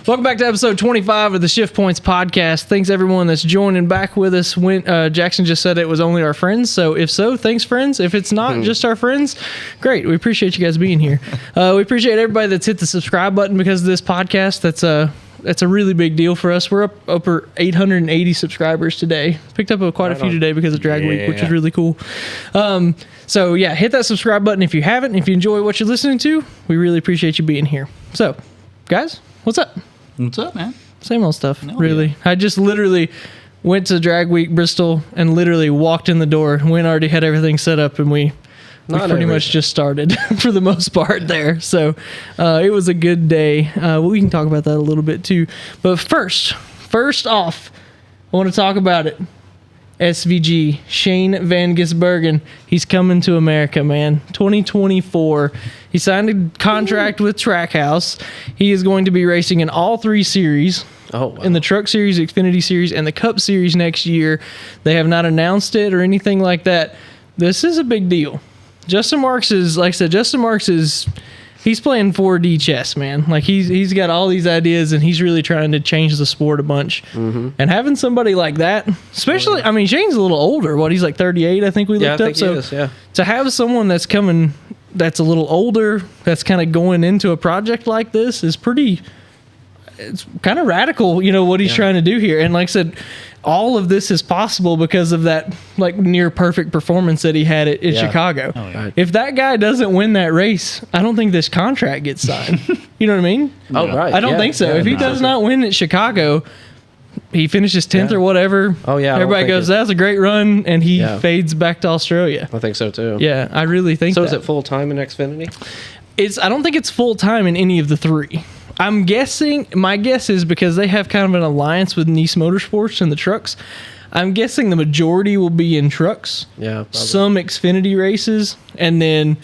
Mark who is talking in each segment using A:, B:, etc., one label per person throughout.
A: Welcome back to episode 25 of the Shift Points podcast. Thanks everyone that's joining back with us. When Jackson just said it was only our friends, so if so, thanks friends. If it's not just our friends, great. We appreciate you guys being here. We appreciate everybody that's hit the subscribe button because of this podcast. That's a really big deal for us. We're up over 880 subscribers today. Picked up quite a few today because of Drag Week, which is really cool. So yeah, hit that subscribe button if you haven't. If you enjoy what you're listening to, we really appreciate you being here. So, guys, what's up?
B: What's up, man?
A: Same old stuff, really. Yeah. I just literally went to Drag Week Bristol and literally walked in the door. Went already had everything set up, and we pretty much just started for the most part there. So it was a good day. We can talk about that a little bit too. But first off, I want to talk about it. SVG, Shane Van Gisbergen. He's coming to America, man. 2024. He signed a contract with Trackhouse. He is going to be racing in all three series. Oh, wow. In the Truck Series, Xfinity Series, and the Cup Series next year. They have not announced it or anything like that. This is a big deal. Justin Marks is, like I said, he's playing 4D chess, man. Like he's got all these ideas and he's really trying to change the sport a bunch. Mm-hmm. And having somebody like that, especially, I mean, Shane's a little older. He's like 38, I think we looked up. So to have someone that's coming, that's a little older, that's kind of going into a project like this is it's kind of radical, what he's trying to do here. And like I said, all of this is possible because of that like near perfect performance that he had in Chicago. Oh, yeah. If that guy doesn't win that race, I don't think this contract gets signed. You know what I mean?
C: Oh, right.
A: I don't think so. If he does not win at Chicago, he finishes 10th or whatever. Oh, yeah. Everybody goes, that's a great run, and he fades back to Australia.
C: I think so, too.
A: Yeah, I really think so.
C: So is it full-time in Xfinity?
A: I don't think it's full-time in any of the three. I'm guessing, my guess is because they have kind of an alliance with Nice Motorsports and the trucks, I'm guessing the majority will be in trucks. Yeah. Probably. Some Xfinity races, and then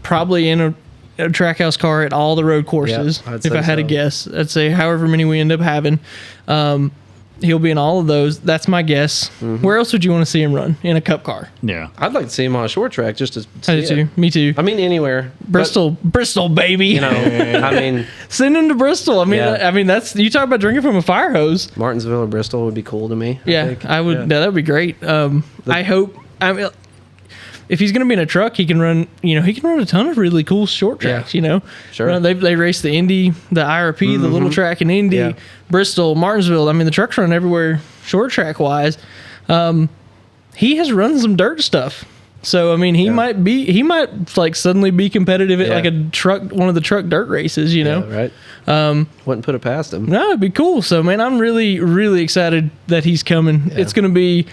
A: probably in a Trackhouse car at all the road courses. Yep, if I had to guess, I'd say however many we end up having. He'll be in all of those. That's my guess. Mm-hmm. Where else would you want to see him run? In a cup car?
C: Yeah. I'd like to see him on a short track just to see
A: I do too. Me too.
C: I mean, anywhere.
A: Bristol, baby.
C: I mean.
A: Send him to Bristol. I mean, that's, you talk about drinking from a fire hose.
C: Martinsville or Bristol would be cool to me.
A: I would. Yeah. That would be great. I hope. If he's going to be in a truck, he can run. He can run a ton of really cool short tracks. Sure. They race the Indy, the IRP, the little track in Indy, Bristol, Martinsville. I mean, the trucks run everywhere, short track wise. He has run some dirt stuff, so I mean, he might like suddenly be competitive at like one of the truck dirt races.
C: Right. Wouldn't put it past him.
A: No, it'd be cool. So man, I'm really, really excited that he's coming. Yeah. It's going to be.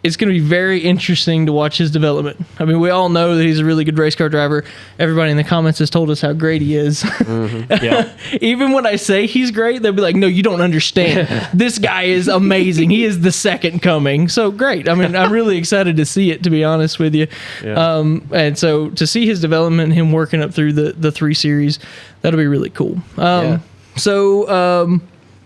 A: It's going to be very interesting to watch his development. I mean, we all know that he's a really good race car driver. Everybody in the comments has told us how great he is. Mm-hmm. Yeah. Even when I say he's great, they'll be like, no, you don't understand. This guy is amazing. He is the second coming. So great. I mean, I'm really excited to see it, to be honest with you. Yeah. And so to see his development, him working up through the 3 series, that'll be really cool.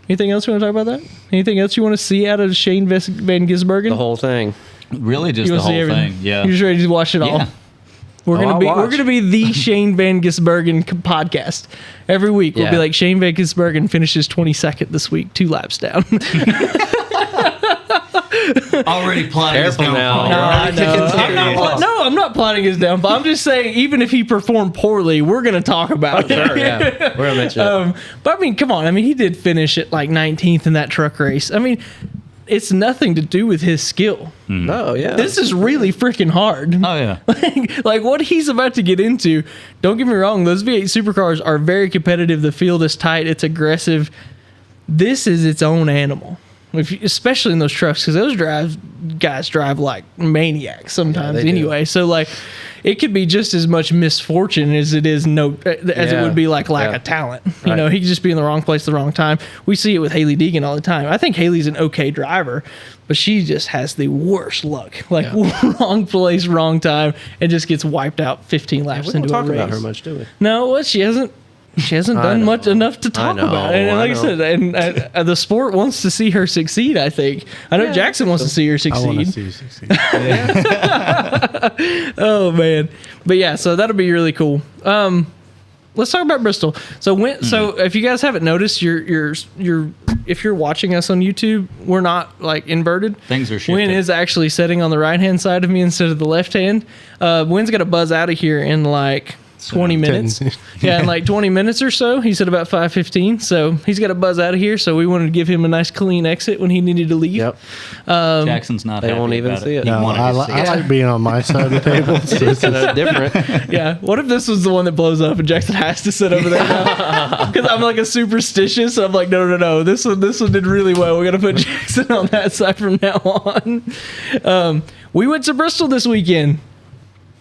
A: Anything else you want to talk about that? Anything else you want to see out of Shane Van Gisbergen?
C: The whole thing.
B: Really, just the whole thing. Yeah.
A: You're just ready to watch it all. We're gonna be the Shane Van Gisbergen podcast. Every week we'll be like, Shane Van Gisbergen finishes 22nd this week, 2 laps down.
B: Already plotting his downfall.
A: I'm not plotting his downfall. I'm just saying, even if he performed poorly, we're going to talk about it. Sure, yeah. We're going to mention it. But I mean, come on. I mean, he did finish at like 19th in that truck race. I mean, it's nothing to do with his skill.
C: Mm. Oh, yeah.
A: This is really freaking hard.
B: Oh, yeah.
A: Like what he's about to get into, don't get me wrong, those V8 supercars are very competitive. The field is tight. It's aggressive. This is its own animal. Especially in those trucks, because those guys drive like maniacs sometimes anyway. So like, it could be just as much misfortune as it is it would be like lack of talent. He could just be in the wrong place at the wrong time. We see it with Haley Deegan all the time. I think Haley's an okay driver, but she just has the worst luck. Like wrong place, wrong time, and just gets wiped out 15 laps into a race. We don't talk about
C: her much, do we?
A: No, she hasn't. She hasn't done much enough to talk about. And like I said, and the sport wants to see her succeed, I think. I know Jackson wants to see her succeed. I want to see her succeed. Oh, man. But yeah, so that'll be really cool. let's talk about Bristol. So so if you guys haven't noticed, if you're watching us on YouTube, we're not like inverted.
B: Things are shifting.
A: Wynn is actually sitting on the right hand side of me instead of the left hand. Wynn's got to buzz out of here in like 20 minutes. Yeah, in like 20 minutes or so. He said about 5:15. So he's got to buzz out of here. So we wanted to give him a nice clean exit when he needed to leave.
C: Yep.
B: Jackson's not.
C: They won't even see it.
D: No, I like being on my side of the table.
C: It's kind of different.
A: Yeah. What if this was the one that blows up and Jackson has to sit over there now? Because I'm like a superstitious. I'm like, no. This one did really well. We got to put Jackson on that side from now on. We went to Bristol this weekend.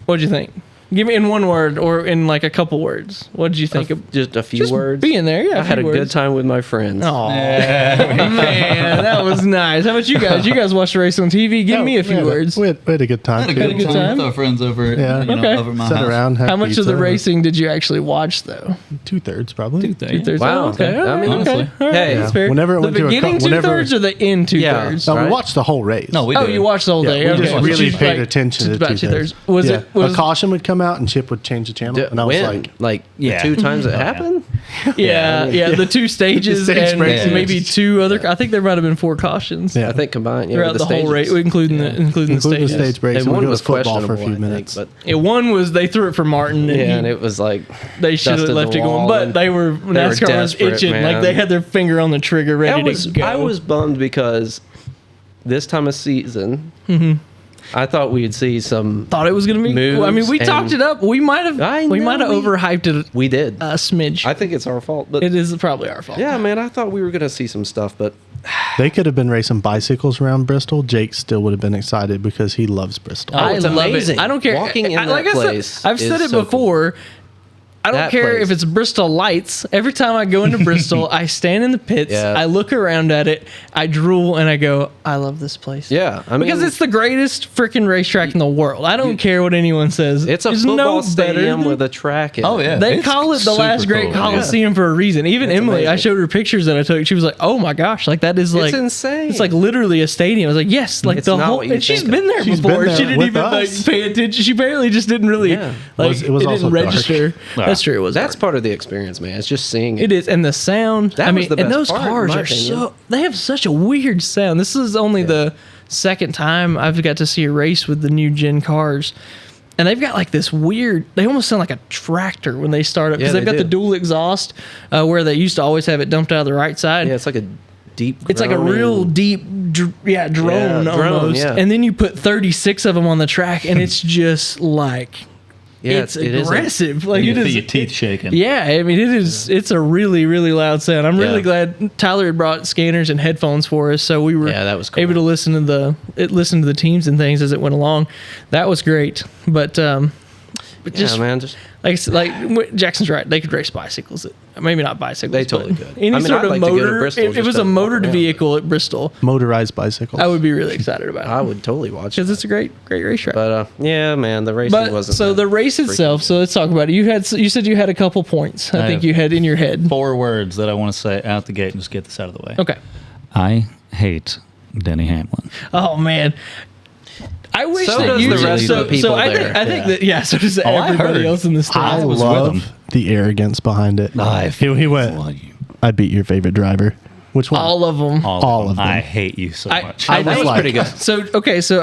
A: What'd you think? Give me in one word or in like a couple words. What did you think of
C: just a few words?
A: Being there, yeah.
C: I had a good time with my friends.
A: Oh man, that was nice. How about you guys? You guys watched the race on TV. Give me a few words.
D: We had a good time.
B: Had a good time with our friends over. Over my
D: Sat
B: house.
D: around.
A: How much of the racing did you actually watch though?
D: 2/3 probably.
A: 2/3.
C: Wow.
A: Oh, okay.
C: I mean,
A: okay.
B: honestly.
A: All right.
C: Hey,
A: That's fair.
D: Whenever it
A: the
D: went to a
A: beginning
D: whenever-
A: 2/3 or the end 2/3.
C: Yeah.
D: No, we
C: Right.
D: watched the whole race.
B: No, we
A: Oh,
B: did.
A: you watched the whole day.
D: we
A: Okay.
D: just
A: So
D: really
A: you,
D: paid
A: like,
D: attention to
A: about
D: 2/3.
A: Was
D: Yeah.
A: it? Was
D: a caution would come out and Chip would change the channel, and I was like,
B: Yeah.
C: the 2 times it happened.
A: Yeah, the 2 stages
D: The stage
A: and
D: races.
A: maybe 2 other. I think there might have been 4 cautions
D: Yeah.
C: I think combined.
A: throughout
C: with
A: the whole race,
C: stages.
A: including the stages.
D: stage breaks.
C: And
D: And we
C: one
D: go
C: was
D: with football for a
C: questionable,
D: few
C: I
D: minutes.
C: think,
A: Yeah, one was they threw it for Martin, and,
C: and it was like
A: they should have
C: dusted
A: left
C: the
A: it going.
C: wall
A: But
C: and
A: they were NASCAR was
C: desperate,
A: itching, like
C: man.
A: they had their finger on the trigger, ready to go.
C: I was bummed because this time of season, I thought we'd see some.
A: thought it was going to be.
C: moves
A: I mean, we
C: and-
A: talked it up. We might have.
C: I
A: We
C: know,
A: might have
C: we-
A: overhyped it
C: We did.
A: a smidge.
C: I think it's our fault, but
A: It is probably our fault.
C: yeah, man, I thought we were gonna see some stuff, but
D: They could have been racing bicycles around Bristol. Jake still would have been excited because he loves Bristol.
C: Oh,
A: I
C: it's
A: love
C: amazing.
A: it. I don't care.
C: Walking in that
A: like I
C: place
A: said, I've said
C: is
A: it
C: so
A: before. I don't
C: That
A: care
C: place.
A: if it's Bristol Lights. Every time I go into Bristol, I stand in the pits.
C: Yeah.
A: I look around at it. I drool and I go, I love this place.
C: yeah, I mean,
A: Because it's the greatest freaking racetrack in the world. I don't care what anyone says.
C: it's a
A: There's
C: football
A: no better
C: stadium
A: than-
C: with a track. In
B: Oh,
C: it.
B: yeah.
A: They
B: It's
A: call it the
B: super
A: last great
B: cool.
A: Coliseum for a reason. Even Emily, I
C: amazing.
A: showed her pictures that I took. She was like, "Oh my gosh, like that is like
C: insane.
A: It's like literally a stadium." I was like, "Yes, like
C: It's
A: the
C: not
A: whole."
C: what you
A: And she's
C: think
A: been there
D: She's
A: before.
D: been there
A: She didn't
D: with
A: even like
D: us.
A: pay attention. She apparently just didn't really
C: Yeah.
A: like.
D: It was
A: didn't
D: also dark.
A: register.
B: Yeah.
A: That's true. It was.
C: That's
A: dark.
C: part of the experience, man. It's just seeing
A: It is, and the sound.
C: That
A: I
C: was
A: mean,
C: the
A: and
C: best
A: those
C: part, in
A: cars
C: my
A: are
C: opinion.
A: so. They have such a weird sound. This is only the second time I've got to see a race with the new gen cars. And they've got like this weird, they almost sound like a tractor when they start up. Because
C: Yeah,
A: they've got
C: they
A: the
C: do.
A: dual exhaust where they used to always have it dumped out of the right side.
C: Yeah, it's like a deep.
A: It's like a real deep, drone
C: Yeah, drone,
A: almost.
C: yeah.
A: And then you put 36 of them on the track and it's just like,
C: Yeah,
A: it's
C: it is a-
A: aggressive. Like
B: You
A: it
B: feel
A: is.
B: your teeth shaking.
A: Yeah, I mean, it's a really, really loud sound. I'm really
C: Yeah.
A: glad Tyler had brought scanners and headphones for us, so we were
C: Yeah, that was cool.
A: able to listen to the teams and things as it went along. That was great. But just
C: Yeah, man. Just
A: Jackson's right. They could race bicycles. Maybe not bicycles.
C: They totally
A: but
C: could.
A: Any
C: I mean,
A: sort
C: I'd
A: of
C: like to go to
A: motor.
C: Bristol
A: If it
C: just
A: was
C: to
A: a
C: walk
A: motored
C: around.
A: vehicle at Bristol,
D: Motorized bicycles.
A: I would be really excited about it
C: I would totally watch
A: because
C: it.
A: it's a great racetrack.
C: But yeah, man, the racing
A: But
C: wasn't.
A: so
C: that
A: the race
C: freaking
A: itself. So let's talk about it. You said you had a couple points. I
B: I
A: think
B: have
A: you had in your head.
B: 4 words that I want to say out the gate and just get this out of the way.
A: Okay.
B: I hate Denny Hamlin.
A: Oh man. I wish
C: So
A: that
C: does
A: you
C: the rest
A: so,
C: of the people
A: so I
C: there.
A: think that so does
B: I
A: everybody
B: heard.
A: else in the state.
D: I
B: was with
D: love
B: him.
D: the arrogance behind it.
B: I
D: he went, I beat your favorite driver. Which one?
A: All of them.
D: All of them.
B: I hate you so much.
D: I
C: That
D: was
C: was
D: like-
C: pretty good.
A: So okay, so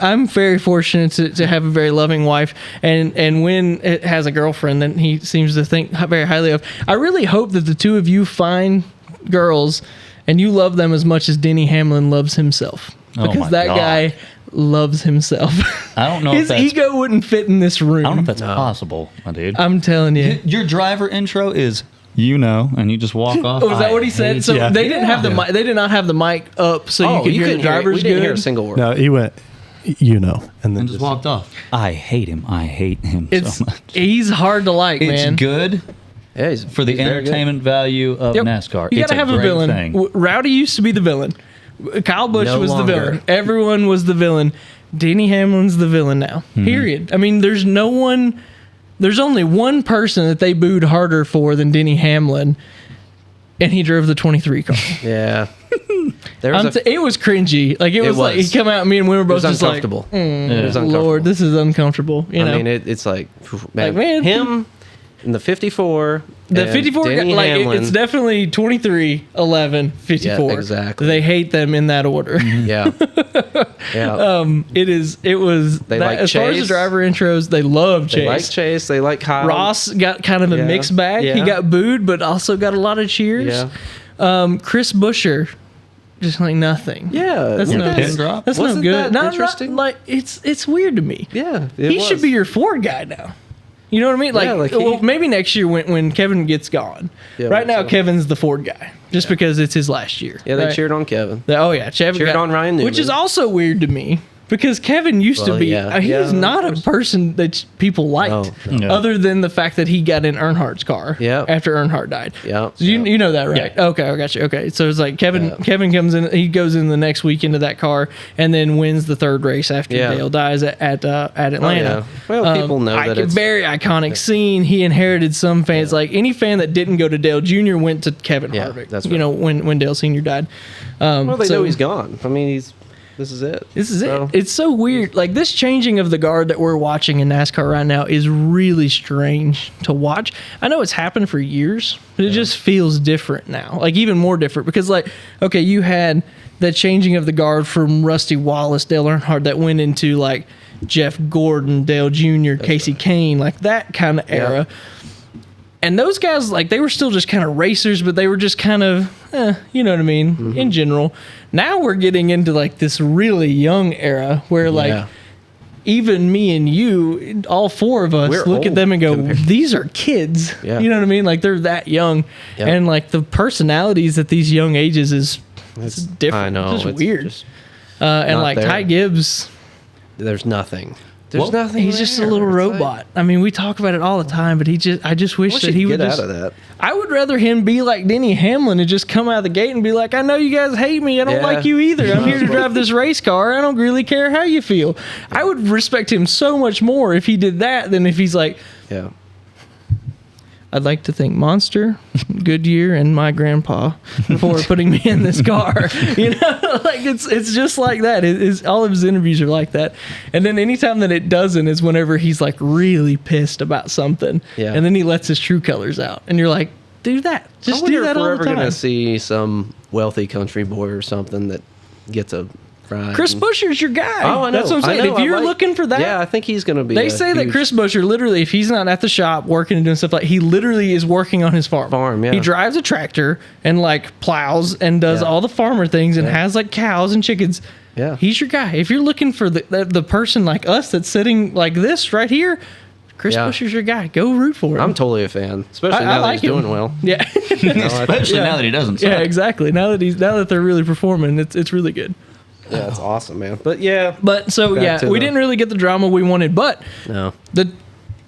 A: I'm very fortunate to have a very loving wife, and when it has a girlfriend that he seems to think very highly of. I really hope that the two of you find girls, and you love them as much as Denny Hamlin loves himself,
B: Oh
A: because
B: my
A: that
B: God.
A: guy loves himself.
B: I don't know if
A: His
B: that's
A: ego wouldn't fit in this room.
B: I don't know if that's possible, my dude.
A: I'm telling you.
B: Your driver intro is and you just walk off.
A: Oh, is that what he said? So
D: Yeah.
A: they didn't have the mic. They did not have the mic up, so you could hear the
C: couldn't
A: drivers
C: We didn't hear a
A: good.
C: single word.
D: No, he went, and then
B: and just walked off. I hate him. I hate him
A: It's
B: so much.
A: he's hard to like,
B: It's
A: man.
B: good
C: Yeah, he's
B: for the
C: he's very good.
B: entertainment value of
A: Yep.
B: NASCAR.
A: You
B: It's
A: gotta have a
B: great
A: villain.
B: thing.
A: Rowdy used to be the villain. Kyle Busch
C: No
A: was
C: longer.
A: the villain. Everyone was the villain. Denny Hamlin's the villain now.
B: Mm-hmm.
A: Period. I mean, there's no one. There's only one person that they booed harder for than Denny Hamlin, and he drove the 23 car.
C: Yeah. There was
A: It was cringy. Like it was like he
C: was.
A: come out. Me and we were
C: it
A: both
C: was
A: just like,
C: uncomfortable.
B: Yeah.
C: It was uncomfortable.
A: Lord, this is uncomfortable. You know.
C: I mean, it's like,
A: Like, man.
C: him And the 54.
A: The
C: and
A: 54,
C: Denny
A: like
C: Hamlin.
A: it's definitely 23, 11, 54.
C: Yeah, exactly.
A: They hate them in that order.
C: Yeah. Yeah.
A: It was
C: They
A: that,
C: like
A: as far as the
C: Chase.
A: driver intros, they love Chase.
C: They like Chase. They like Kyle.
A: Ross got kind of a
C: Yeah.
A: mixed bag. He
C: Yeah.
A: got booed, but also got a lot of cheers.
C: Yeah.
A: Chris Buescher, just like nothing.
C: Yeah.
A: That's
C: you
A: no
C: guys-
B: pin drop?
A: That's no
C: Wasn't
A: good.
C: that
A: Not
C: interesting?
A: like it's weird to me.
C: Yeah.
A: He should be your Ford guy now. You know what I mean? Like,
C: Yeah, like
A: well,
C: he-
A: maybe next year when Kevin gets gone.
C: Yeah,
A: right now,
C: so.
A: Kevin's the Ford guy, just because it's his last year.
C: Yeah, they
A: right?
C: cheered on Kevin.
A: Oh yeah, Kevin
C: cheered on Ryan
A: which is
C: Newman.
A: also weird to me because Kevin used to
C: Well,
A: be.
C: yeah.
A: He's
C: Yeah, of
A: not a
C: course.
A: person that people liked,
C: No,
B: no.
A: other than the fact that he got in Earnhardt's car.
C: Yeah.
A: After Earnhardt died.
C: Yeah.
A: So you know that, right?
B: Yeah.
A: Okay, I got you. Okay, so it's like Kevin.
C: Yeah.
A: Kevin comes in. He goes in the next week into that car and then wins the third race after
C: Yeah.
A: Dale dies at Atlanta.
C: Oh, yeah. Well, people know that it's
A: very iconic scene. He inherited some fans. Like any fan that didn't go to Dale Jr. went to Kevin
C: Yeah,
A: Harvick.
C: that's
A: You
C: right.
A: know when Dale Sr. died.
C: Well, they
A: so-
C: know he's gone. I mean, this is it.
A: This is
C: So,
A: it. It's so weird. Like this changing of the guard that we're watching in NASCAR right now is really strange to watch. I know it's happened for years, but it just feels different now. Like even more different because like, okay, you had the changing of the guard from Rusty Wallace, Dale Earnhardt that went into like Jeff Gordon, Dale Jr., Casey Kane, like that kind of era. And those guys, like, they were still just kind of racers, but they were just kind of, you know what I mean, in general. Now we're getting into, like, this really young era where, like,
C: Yeah.
A: even me and you, all four of us,
C: We're
A: look at
C: old
A: them and go,
C: compared-
A: these are kids.
C: Yeah.
A: You know what I mean? Like, they're that young.
C: Yeah.
A: And, like, the personalities at these young ages is it's different.
C: I know.
A: It's just
C: it's
A: weird.
C: just-
A: And,
C: not
A: like,
C: there.
A: Ty Gibbs,
C: there's nothing. There's
B: Well,
C: nothing.
A: he's just a
C: there.
A: little
C: It's like,
A: robot. I mean, we talk about it all the time, but I just wish
C: wish
A: that
C: he'd
A: he would
C: get
A: just
C: out of that.
A: I would rather him be like Denny Hamlin and just come out of the gate and be like, I know you guys hate me. I don't
C: Yeah.
A: like you either. I'm
C: Might
A: here to
C: as well.
A: drive this race car. I don't really care how you feel. I would respect him so much more if he did that than if he's like,
C: Yeah.
A: I'd like to thank Monster, Goodyear, and my grandpa for putting me in this car. You know, like it's just like that. All of his interviews are like that. And then anytime that it doesn't is whenever he's like really pissed about something.
C: Yeah.
A: And then he lets his true colors out. And you're like, do that. Just
C: I wonder
A: do that
C: if we're
A: all
C: ever
A: the time.
C: gonna see some wealthy country boy or something that gets a ride.
A: Chris
C: and-
A: Buescher's your guy.
C: Oh, I know.
A: That's what I'm saying.
C: I know,
A: If you're
C: I like-
A: looking for that,
C: yeah, I think he's gonna be.
A: they
C: a
A: say that
C: huge-
A: Chris Buescher, literally, if he's not at the shop working and doing stuff like, he literally is working on his farm.
C: Yeah.
A: He drives a tractor and like plows and does
C: Yeah.
A: all the farmer things and has like cows and chickens.
C: Yeah.
A: He's your guy. If you're looking for the person like us that's sitting like this right here, Chris
C: Yeah.
A: Buescher's your guy. Go root for him.
C: I'm totally a fan, especially
A: I
C: now that
A: like
C: he's
A: him.
C: doing well.
A: Yeah.
B: Especially now that he doesn't.
A: Yeah,
B: suck.
A: exactly. Now that they're really performing, it's really good.
C: Yeah, it's awesome, man. But yeah,
A: But so
C: Back
A: yeah,
C: to
A: we
C: the-
A: didn't really get the drama we wanted, but
C: no.
A: the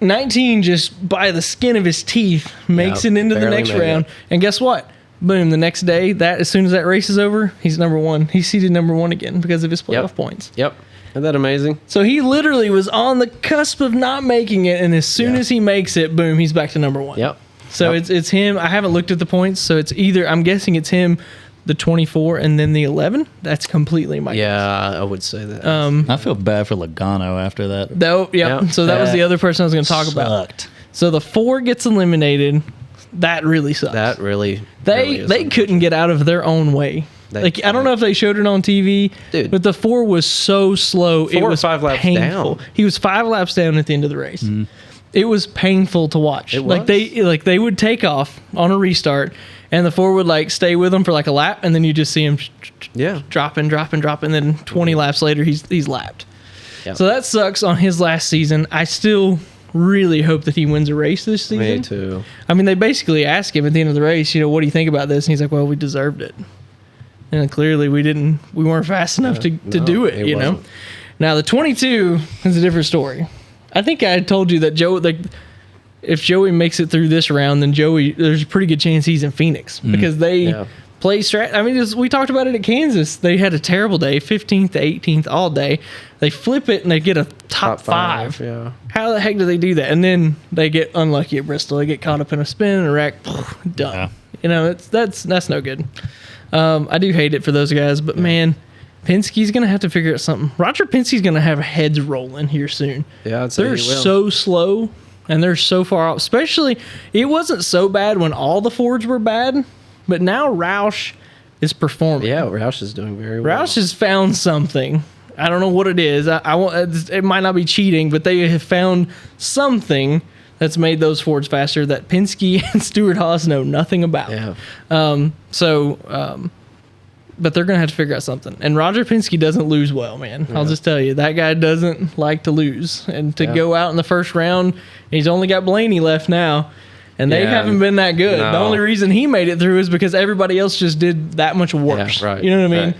A: 19 just by the skin of his teeth makes
C: Yeah,
A: it into the
C: barely
A: next
C: made
A: round.
C: it.
A: And guess what? Boom, the next day, that as soon as that race is over, he's number one. He's seated number one again because of his playoff
C: Yep.
A: points.
C: Yep. Isn't that amazing?
A: So he literally was on the cusp of not making it, and as soon
C: Yeah.
A: as he makes it, boom, he's back to number one.
C: Yep.
A: So
C: Yep.
A: it's him. I haven't looked at the points, so it's either, I'm guessing it's him, the 24, and then the 11. That's completely my
C: Yeah, I would say that.
B: I feel bad for Logano after that.
A: Though, yeah.
C: Yep.
A: So that was the other person I was going to talk about.
B: Sucked.
A: So the 4 gets eliminated. That really sucks.
C: that really.
A: They
C: really is
A: they couldn't get out of their own way.
C: They
A: Like I don't know if they showed it on TV,
C: Dude.
A: but the 4 was so slow.
C: 4
A: it
C: or
A: was
C: 5 laps
A: painful.
C: down.
A: He was 5 laps down at the end of the race. It was painful to watch.
C: It
A: Like
C: was.
A: they would take off on a restart, and the 4 would like stay with them for like a lap, and then you just see him
C: Yeah.
A: drop, and then 20 laps later he's lapped.
C: Yep.
A: So that sucks on his last season. I still really hope that he wins a race this season.
C: Me too.
A: I mean, they basically asked him at the end of the race, what do you think about this? And he's like, well, we deserved it. And clearly we weren't fast enough to
C: no,
A: do it,
C: it wasn't.
A: Now the 22 is a different story. I think I told you that if Joey makes it through this round, then there's a pretty good chance he's in Phoenix because they
C: Yeah.
A: play strat. I mean, we talked about it at Kansas. They had a terrible day, 15th to 18th all day. They flip it and they get a top five.
C: Yeah.
A: How the heck do they do that? And then they get unlucky at Bristol. They get caught up in a spin and a wreck. Done.
B: Yeah.
A: That's no good. I do hate it for those guys, but man, Penske's gonna have to figure out something. Roger Penske's gonna have heads rolling here soon.
C: Yeah, I'd say
A: They're
C: he will.
A: so slow. and they're so far off. Especially, it wasn't so bad when all the Fords were bad, but now Roush is performing.
C: Yeah, Roush is doing very well.
A: Roush has found something. I don't know what it is. It might not be cheating, but they have found something that's made those Fords faster that Penske and Stewart-Haas know nothing about.
C: Yeah.
A: But they're going to have to figure out something. And Roger Penske doesn't lose well, man. I'll just tell you. That guy doesn't like to lose. And to go out in the first round, he's only got Blaney left now. And they haven't been that good.
C: No.
A: The only reason he made it through is because everybody else just did that much worse.
C: Yeah, right.
A: You know what I mean?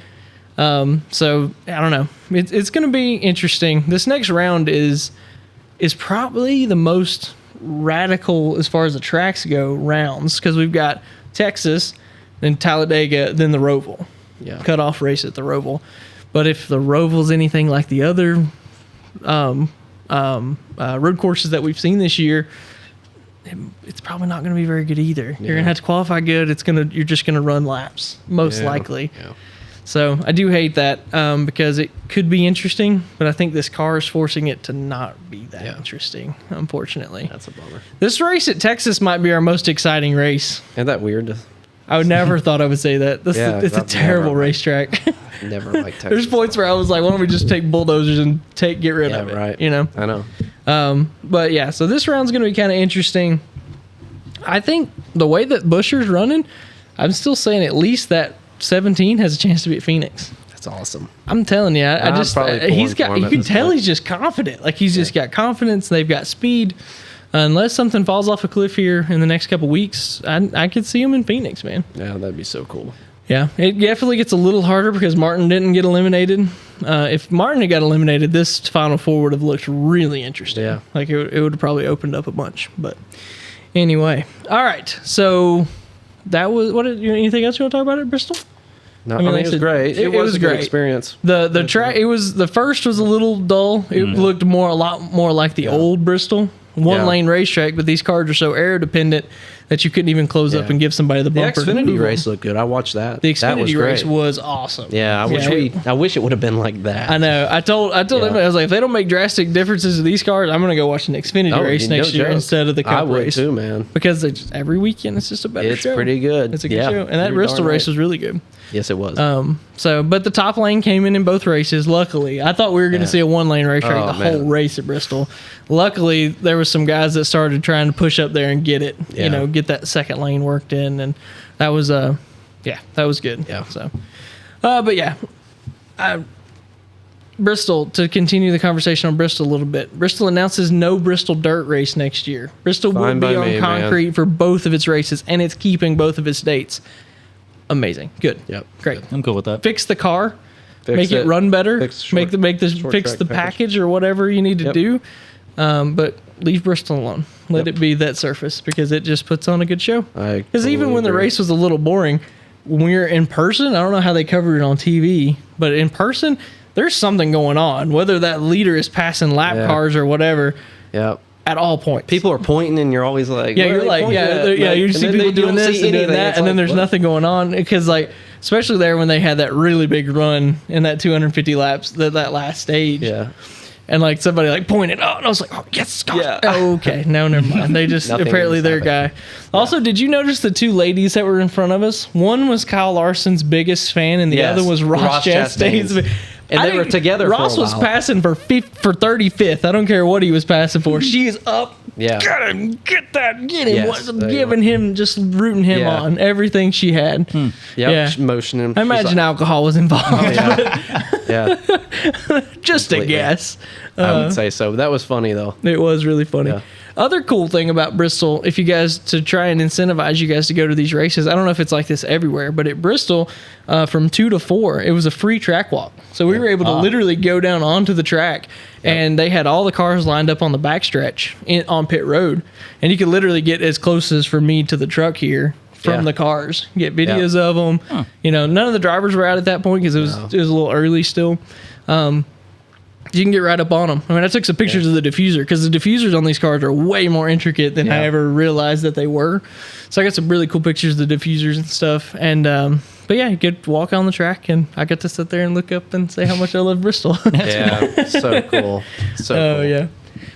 C: Right.
A: So, I don't know. It's going to be interesting. This next round is probably the most radical as far as the tracks go rounds, because we've got Texas, then Talladega, then the Roval.
C: Yeah.
A: Cutoff race at the Roval. But if the Roval's anything like the other road courses that we've seen this year, it's probably not going to be very good either. You're going to have to qualify good. You're just going to run laps, most likely.
C: Yeah.
A: So I do hate that because it could be interesting, but I think this car is forcing it to not be that interesting, unfortunately.
C: That's a bummer.
A: This race at Texas might be our most exciting race.
C: Isn't that weird?
A: I would never thought I would say that. It's a
C: I've
A: terrible
C: never-
A: racetrack.
C: Never liked Texas.
A: There's points where I was like, why don't we just take bulldozers and get rid of it?
C: Right.
A: You know?
C: I know.
A: But yeah, so this round's going to be kind of interesting. I think the way that Buescher's running, I'm still saying at least that 17 has a chance to beat Phoenix.
C: That's awesome.
A: I'm telling you, I just
C: probably pulling
A: he's got.
C: for him
A: You
C: at
A: can
C: this
A: tell
C: point.
A: he's just confident. Like he's just got confidence. They've got speed. Unless something falls off a cliff here in the next couple weeks, I could see him in Phoenix, man.
C: Yeah, that'd be so cool.
A: Yeah, it definitely gets a little harder because Martin didn't get eliminated. If Martin had got eliminated, this Final Four would have looked really interesting.
C: Yeah.
A: Like it would have probably opened up a bunch. But anyway, all right. So that was anything else you want to talk about at Bristol?
C: No,
A: mean,
C: I mean,
A: like
C: it
A: I
C: was
A: said,
C: great.
A: it
C: It was
A: was
C: a good
A: great.
C: experience.
A: The track, the first was a little dull. It looked a lot more like the old Bristol one lane racetrack, but these cars are so aero dependent that you couldn't even close up and give somebody the
C: The
A: bumper.
C: Xfinity race looked good. I watched that.
A: The
C: That was
A: Xfinity race
C: great.
A: was awesome.
C: Yeah, I wish it would have been like that.
A: I know. I told him, I was like, if they don't make drastic differences to these cars, I'm gonna go watch an Xfinity
C: Oh,
A: race
C: no
A: next year
C: joke.
A: instead of the Cup
C: I would
A: race
C: too, man.
A: because every weekend it's just a better
C: It's
A: show.
C: pretty good.
A: It's a good
C: Yeah,
A: show, and that
C: you're
A: Bristol
C: darn
A: race
C: right.
A: was really good.
C: Yes, it was.
A: But the top lane came in both races. Luckily, I thought we were going to see a one lane racetrack the whole
C: man.
A: race at Bristol. Luckily, there was some guys that started trying to push up there and get it.
C: Yeah.
A: Get that second lane worked in, and that was that was good.
C: Yeah.
A: So, but yeah, Bristol, to continue the conversation on Bristol a little bit. Bristol announces no Bristol dirt race next year. Bristol will
C: Fine
A: be
C: by
A: on
C: me,
A: concrete for both of its races, and it's keeping both of its dates. Amazing. Good.
C: Yep.
A: Great.
B: I'm cool with that.
A: Fix the car,
C: Fix
A: make it run better,
C: Fix
A: fix
C: short
A: the
C: track
A: package or whatever you need to
C: Yep.
A: do. But leave Bristol alone. Let it be that surface because it just puts on a good show. Because even when the race was a little boring, when we were in person, I don't know how they covered it on TV, but in person, there's something going on. Whether that leader is passing lap cars or whatever,
C: Yep.
A: at all points.
C: People are pointing, and you're always like,
A: Yeah,
C: "Where are
A: you're
C: they
A: like,
C: pointing at?"
A: you
C: And
A: see
C: then
A: people
C: they
A: doing
C: don't
A: this
C: see
A: and doing
C: anything.
A: that,
C: It's
A: and then
C: like,
A: there's
C: what?
A: nothing going on because, especially there when they had that really big run in that 250 laps, that last stage,
C: Yeah.
A: and somebody pointed out, and I was like, oh yes, gosh.
C: Yeah.
A: Oh, okay, no, never mind. They just
C: Nothing
A: apparently
C: was
A: their guy. Also, did you notice the two ladies that were in front of us? One was Kyle Larson's biggest fan, and the
C: Yes,
A: other was Ross Chastain's.
C: And they were together for a
A: Ross was
C: while.
A: passing for 35th. I don't care what he was passing for. She is up.
C: Yeah.
A: Get him. Get that. Get him.
C: Yes, there you
A: Giving him, just rooting him
C: Yeah.
A: on everything she had.
C: Yep.
A: Yeah.
C: Motioning.
A: I imagine alcohol was involved.
C: Yeah.
A: Just a
C: Completely.
A: guess.
C: I would say so. That was funny though.
A: It was really funny.
C: Yeah.
A: Other cool thing about Bristol, if you guys, to try and incentivize you guys to go to these races, I don't know if it's like this everywhere, but at Bristol, from 2 to 4, it was a free track walk. So we were able to literally go down onto the track, and they had all the cars lined up on the backstretch on pit road, and you could literally get as close as for me to the truck here from
C: Yeah.
A: the cars, get videos of them. None of the drivers were out at that point because it was a little early still. You can get right up on them. I mean, I took some pictures of the diffuser because the diffusers on these cars are way more intricate than I ever realized that they were. So I got some really cool pictures of the diffusers and stuff. And but yeah, you could walk on the track, and I got to sit there and look up and say how much I love Bristol.
C: Yeah. So cool. So
A: Oh
C: cool.
A: yeah.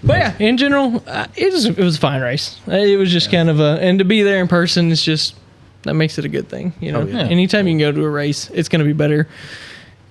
A: But yeah, in general, it was a fine race. It was just kind of and to be there in person is just, that makes it a good thing. You know, anytime you can go to a race, it's going to be better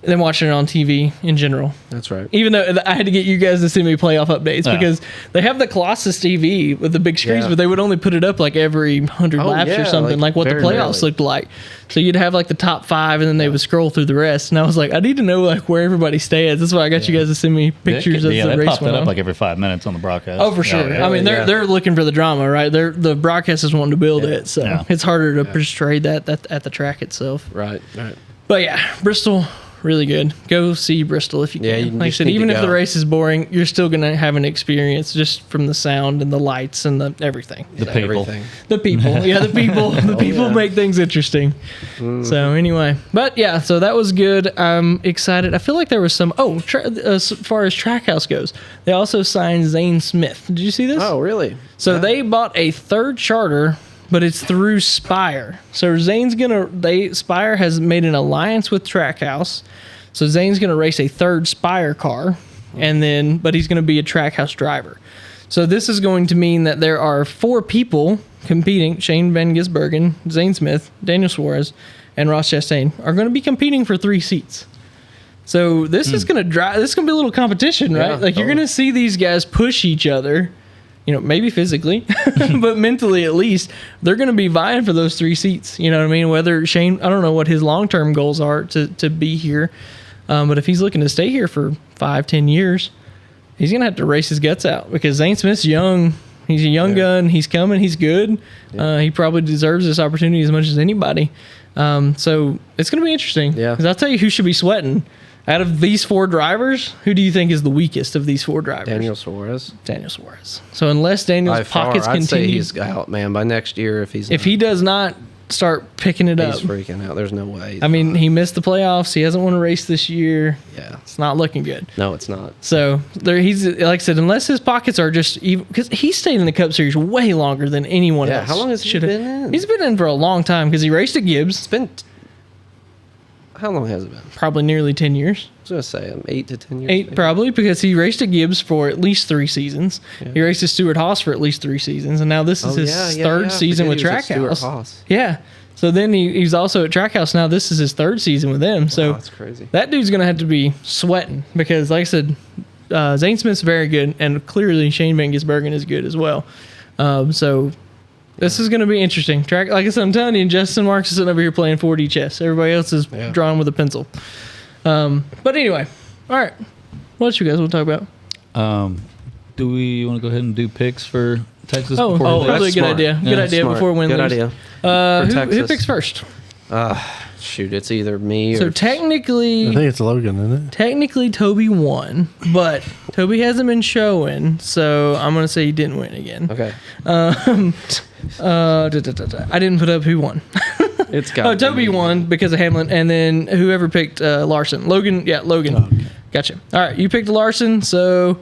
A: than watching it on TV in general.
C: That's right.
A: Even though I had to get you guys to send me playoff updates because they have the Colossus TV with the big screens, but they would only put it up like every 100 laps or something, like what the playoffs looked like. So you'd have like the top 5 and then they would scroll through the rest. And I was like, I need to know like where everybody stands. That's why I got you guys to send me pictures of the race.
B: Popped that up like every 5 minutes on the broadcast.
A: Oh, for sure. I mean, they're looking for the drama, right? The broadcasters wanting to build it. So it's harder to portray that at the track itself.
C: Right.
A: But yeah, Bristol, really good. Go see Bristol if you can.
C: You
A: like I said, even if the race is boring, you're still going to have an experience just from the sound and the lights and the everything.
B: The people.
A: The people. Yeah, the people. The people make things interesting. So anyway, but yeah, so that was good. I'm excited. I feel like there was some, as far as Trackhouse goes, they also signed Zane Smith. Did you see this?
C: Oh, really?
A: So they bought a third charter, but it's through Spire. So Spire has made an alliance with Trackhouse. So Zane's gonna race a third Spire car, but he's gonna be a Trackhouse driver. So this is going to mean that there are 4 people competing. Shane Van Gisbergen, Zane Smith, Daniel Suarez, and Ross Chastain are going to be competing for 3 seats. So this is gonna be a little competition, right? Like you're gonna see these guys push each other. You know, maybe physically, but mentally at least, they're going to be vying for those 3 seats. You know what I mean? Whether Shane, I don't know what his long-term goals are to be here, but if he's looking to stay here for 5-10 years, he's going to have to race his guts out because Zane Smith's young. He's a young gun. He's coming. He's good. He probably deserves this opportunity as much as anybody. So it's going to be interesting. Yeah. Because I'll tell you who should be sweating. Out of these 4 drivers, who do you think is the weakest of these 4 drivers?
C: Daniel Suarez.
A: So unless Daniel's pockets continue,
C: I'd say he's out, man. By next year, if he
A: does not start picking it up,
C: he's freaking out. There's no way.
A: I mean, he missed the playoffs. He hasn't won a race this year.
C: Yeah,
A: it's not looking good.
C: No, it's not.
A: So he's like I said, unless his pockets are just even, because he stayed in the Cup Series way longer than anyone else.
C: How long has he been in?
A: He's been in for a long time because he raced at Gibbs.
C: It's been. How long has it been?
A: Probably nearly 10 years.
C: I was going to say 8 to 10 years.
A: 8 maybe. Probably, because he raced at Gibbs for at least 3 seasons. Yeah. He raced at Stewart-Haas for at least 3 seasons, and now this is his third season with Trackhouse. Yeah. So then he's also at Trackhouse now. This is his 3rd season with them. So
C: that's crazy.
A: That dude's going to have to be sweating because, like I said, Zane Smith's very good, and clearly Shane Van Gisbergen is good as well. So this is going to be interesting. Like I said, I'm telling you, Justin Marks is sitting over here playing 4D chess. Everybody else is drawing with a pencil. But anyway, all right. What else you guys want to talk about?
B: Do we want to go ahead and do picks for Texas?
A: That's really a good idea. Good idea before win.
C: Good idea.
A: Who picks first?
C: Shoot, it's either me or...
A: So technically...
D: I think it's Logan, isn't it?
A: Technically, Toby won, but Toby hasn't been showing, so I'm going to say he didn't win again.
C: Okay.
A: I didn't put up who won.
C: It's got
A: Toby won because of Hamlin, and then whoever picked Larson. Logan. Oh, okay. Gotcha. All right, you picked Larson, so...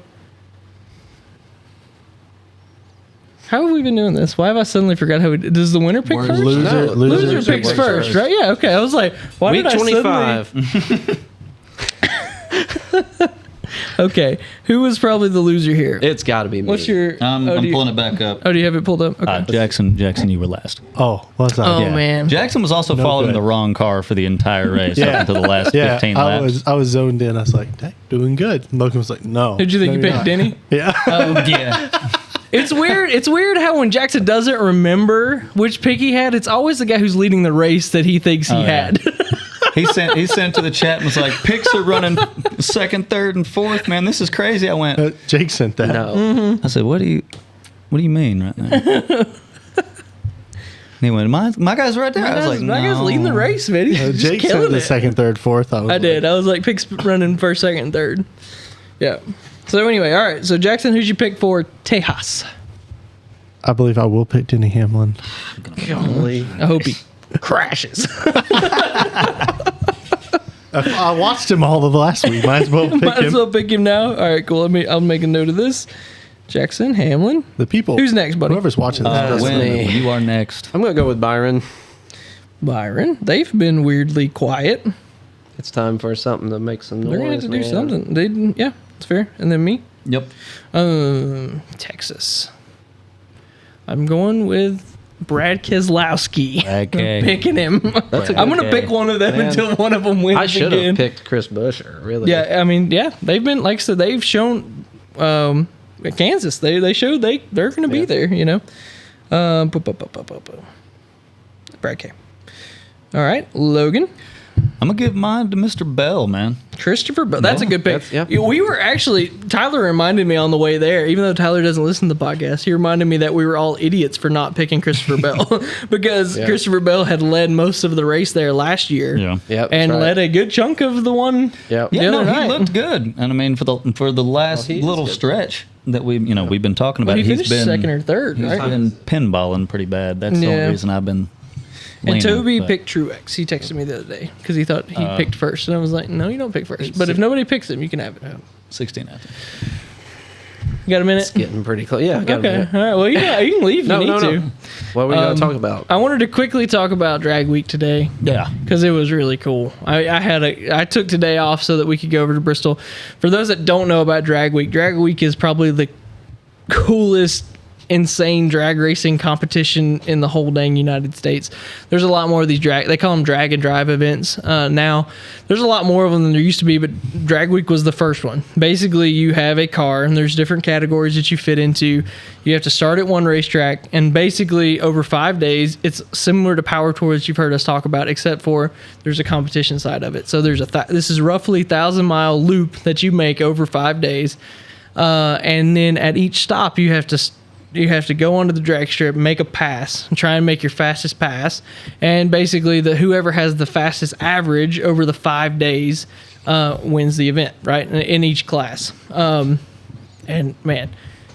A: How have we been doing this? Why have I suddenly forgot how does the winner pick first? Loser picks first, right? Yeah, okay. I was like, why
C: Week
A: did I
C: 25.
A: Okay, who was probably the loser here?
C: It's got to be me.
A: What's your...
B: I'm pulling it back up.
A: Oh, do you have it pulled up? Okay.
B: Jackson, you were last.
D: Oh, what's that?
A: Oh, man.
B: Jackson was also following the wrong car for the entire race up until the last 15 laps.
D: I was zoned in. I was like, hey, doing good. Logan was like, no.
A: Who'd you think you picked, Denny?
D: Yeah.
B: Yeah.
A: It's weird. It's weird how when Jackson doesn't remember which pick he had, it's always the guy who's leading the race that he thinks he had.
B: He sent to the chat and was like, picks are running 2nd, 3rd, and 4th. Man, this is crazy. I went.
D: Jake sent that.
C: No.
A: Mm-hmm.
B: I said, what do you mean right now? And he went, my guy's right there. I was like,
A: my guy's leading the race, man. He's just
D: Jake
A: killing
D: sent the
A: it.
D: 2nd, 3rd, 4th.
A: I did. I was like, picks running 1st, 2nd, and 3rd. Yeah. So anyway, all right. So Jackson, who'd you pick for Tejas?
D: I believe I will pick Denny Hamlin.
A: I hope he crashes.
D: I watched him all of last week. Might as well pick him.
A: Might as well pick him now. All right, cool. I'll make a note of this. Jackson, Hamlin.
D: The people.
A: Who's next, buddy?
D: Whoever's watching this.
B: Win. You are next.
C: I'm going to go with Byron.
A: They've been weirdly quiet.
C: It's time for something to make some noise.
A: They're going to have to do something. Yeah, it's fair. And then me?
B: Yep.
A: Texas. I'm going with Brad Keselowski.
B: Brad K.
A: I'm picking him.
C: That's a
A: I'm
C: good
A: going to pick one of them
C: Man.
A: until one of them wins
C: I should
A: again.
C: have picked Chris Buescher, really.
A: Yeah, I mean, yeah, they've been, like I said, they've shown at Kansas, they showed they're going to be there, you know. Brad K. All right, Logan.
B: I'm going to give mine to Mr. Bell, man.
A: Christopher Bell. That's a good pick.
C: That's- yeah.
A: We were actually, Tyler reminded me on the way there, even though Tyler doesn't listen to the podcast, he reminded me that we were all idiots for not picking Christopher Bell because
C: Yeah.
A: Christopher Bell had led most of the race there last year.
B: Yeah.
C: Yep,
A: And
C: that's right.
A: led a good chunk of the one.
C: Yep.
B: Yeah,
A: The
B: no,
A: other
B: he
A: night.
B: looked good. And I mean, for the last
C: he is
B: little
C: good.
B: stretch that we've been talking about,
A: Well, he
B: he's
A: finished
B: been
A: second or third,
B: He's
A: right?
B: been pinballing pretty bad. That's the
A: Yeah.
B: only reason I've been.
A: And
B: leaning,
A: Toby
B: but-
A: picked Truex. He texted me the other day because he thought he picked first. And I was like, no, you don't pick first. But if nobody picks him, you can have it.
B: 16, I think.
A: You got a minute?
C: It's getting pretty close. Yeah, I got
A: Okay.
C: it.
A: All right. Well, you can leave if
C: No,
A: you need
C: no,
A: to.
C: no. What were we going to talk about?
A: I wanted to quickly talk about Drag Week today.
B: Yeah.
A: Because it was really cool. I took today off so that we could go over to Bristol. For those that don't know about Drag Week is probably the coolest, insane drag racing competition in the whole dang United States. There's a lot more of these they call them drag and drive events now. There's a lot more of them than there used to be, but Drag Week was the first one. Basically, you have a car and there's different categories that you fit into. You have to start at one racetrack, and basically over 5 days, it's similar to Power Tour that you've heard us talk about, except for there's a competition side of it. So there's this is roughly 1,000-mile loop that you make over 5 days, and then at each stop you have to go onto the drag strip, make a pass, and try and make your fastest pass. And basically, whoever has the fastest average over the 5 days wins the event, right? In each class. And man,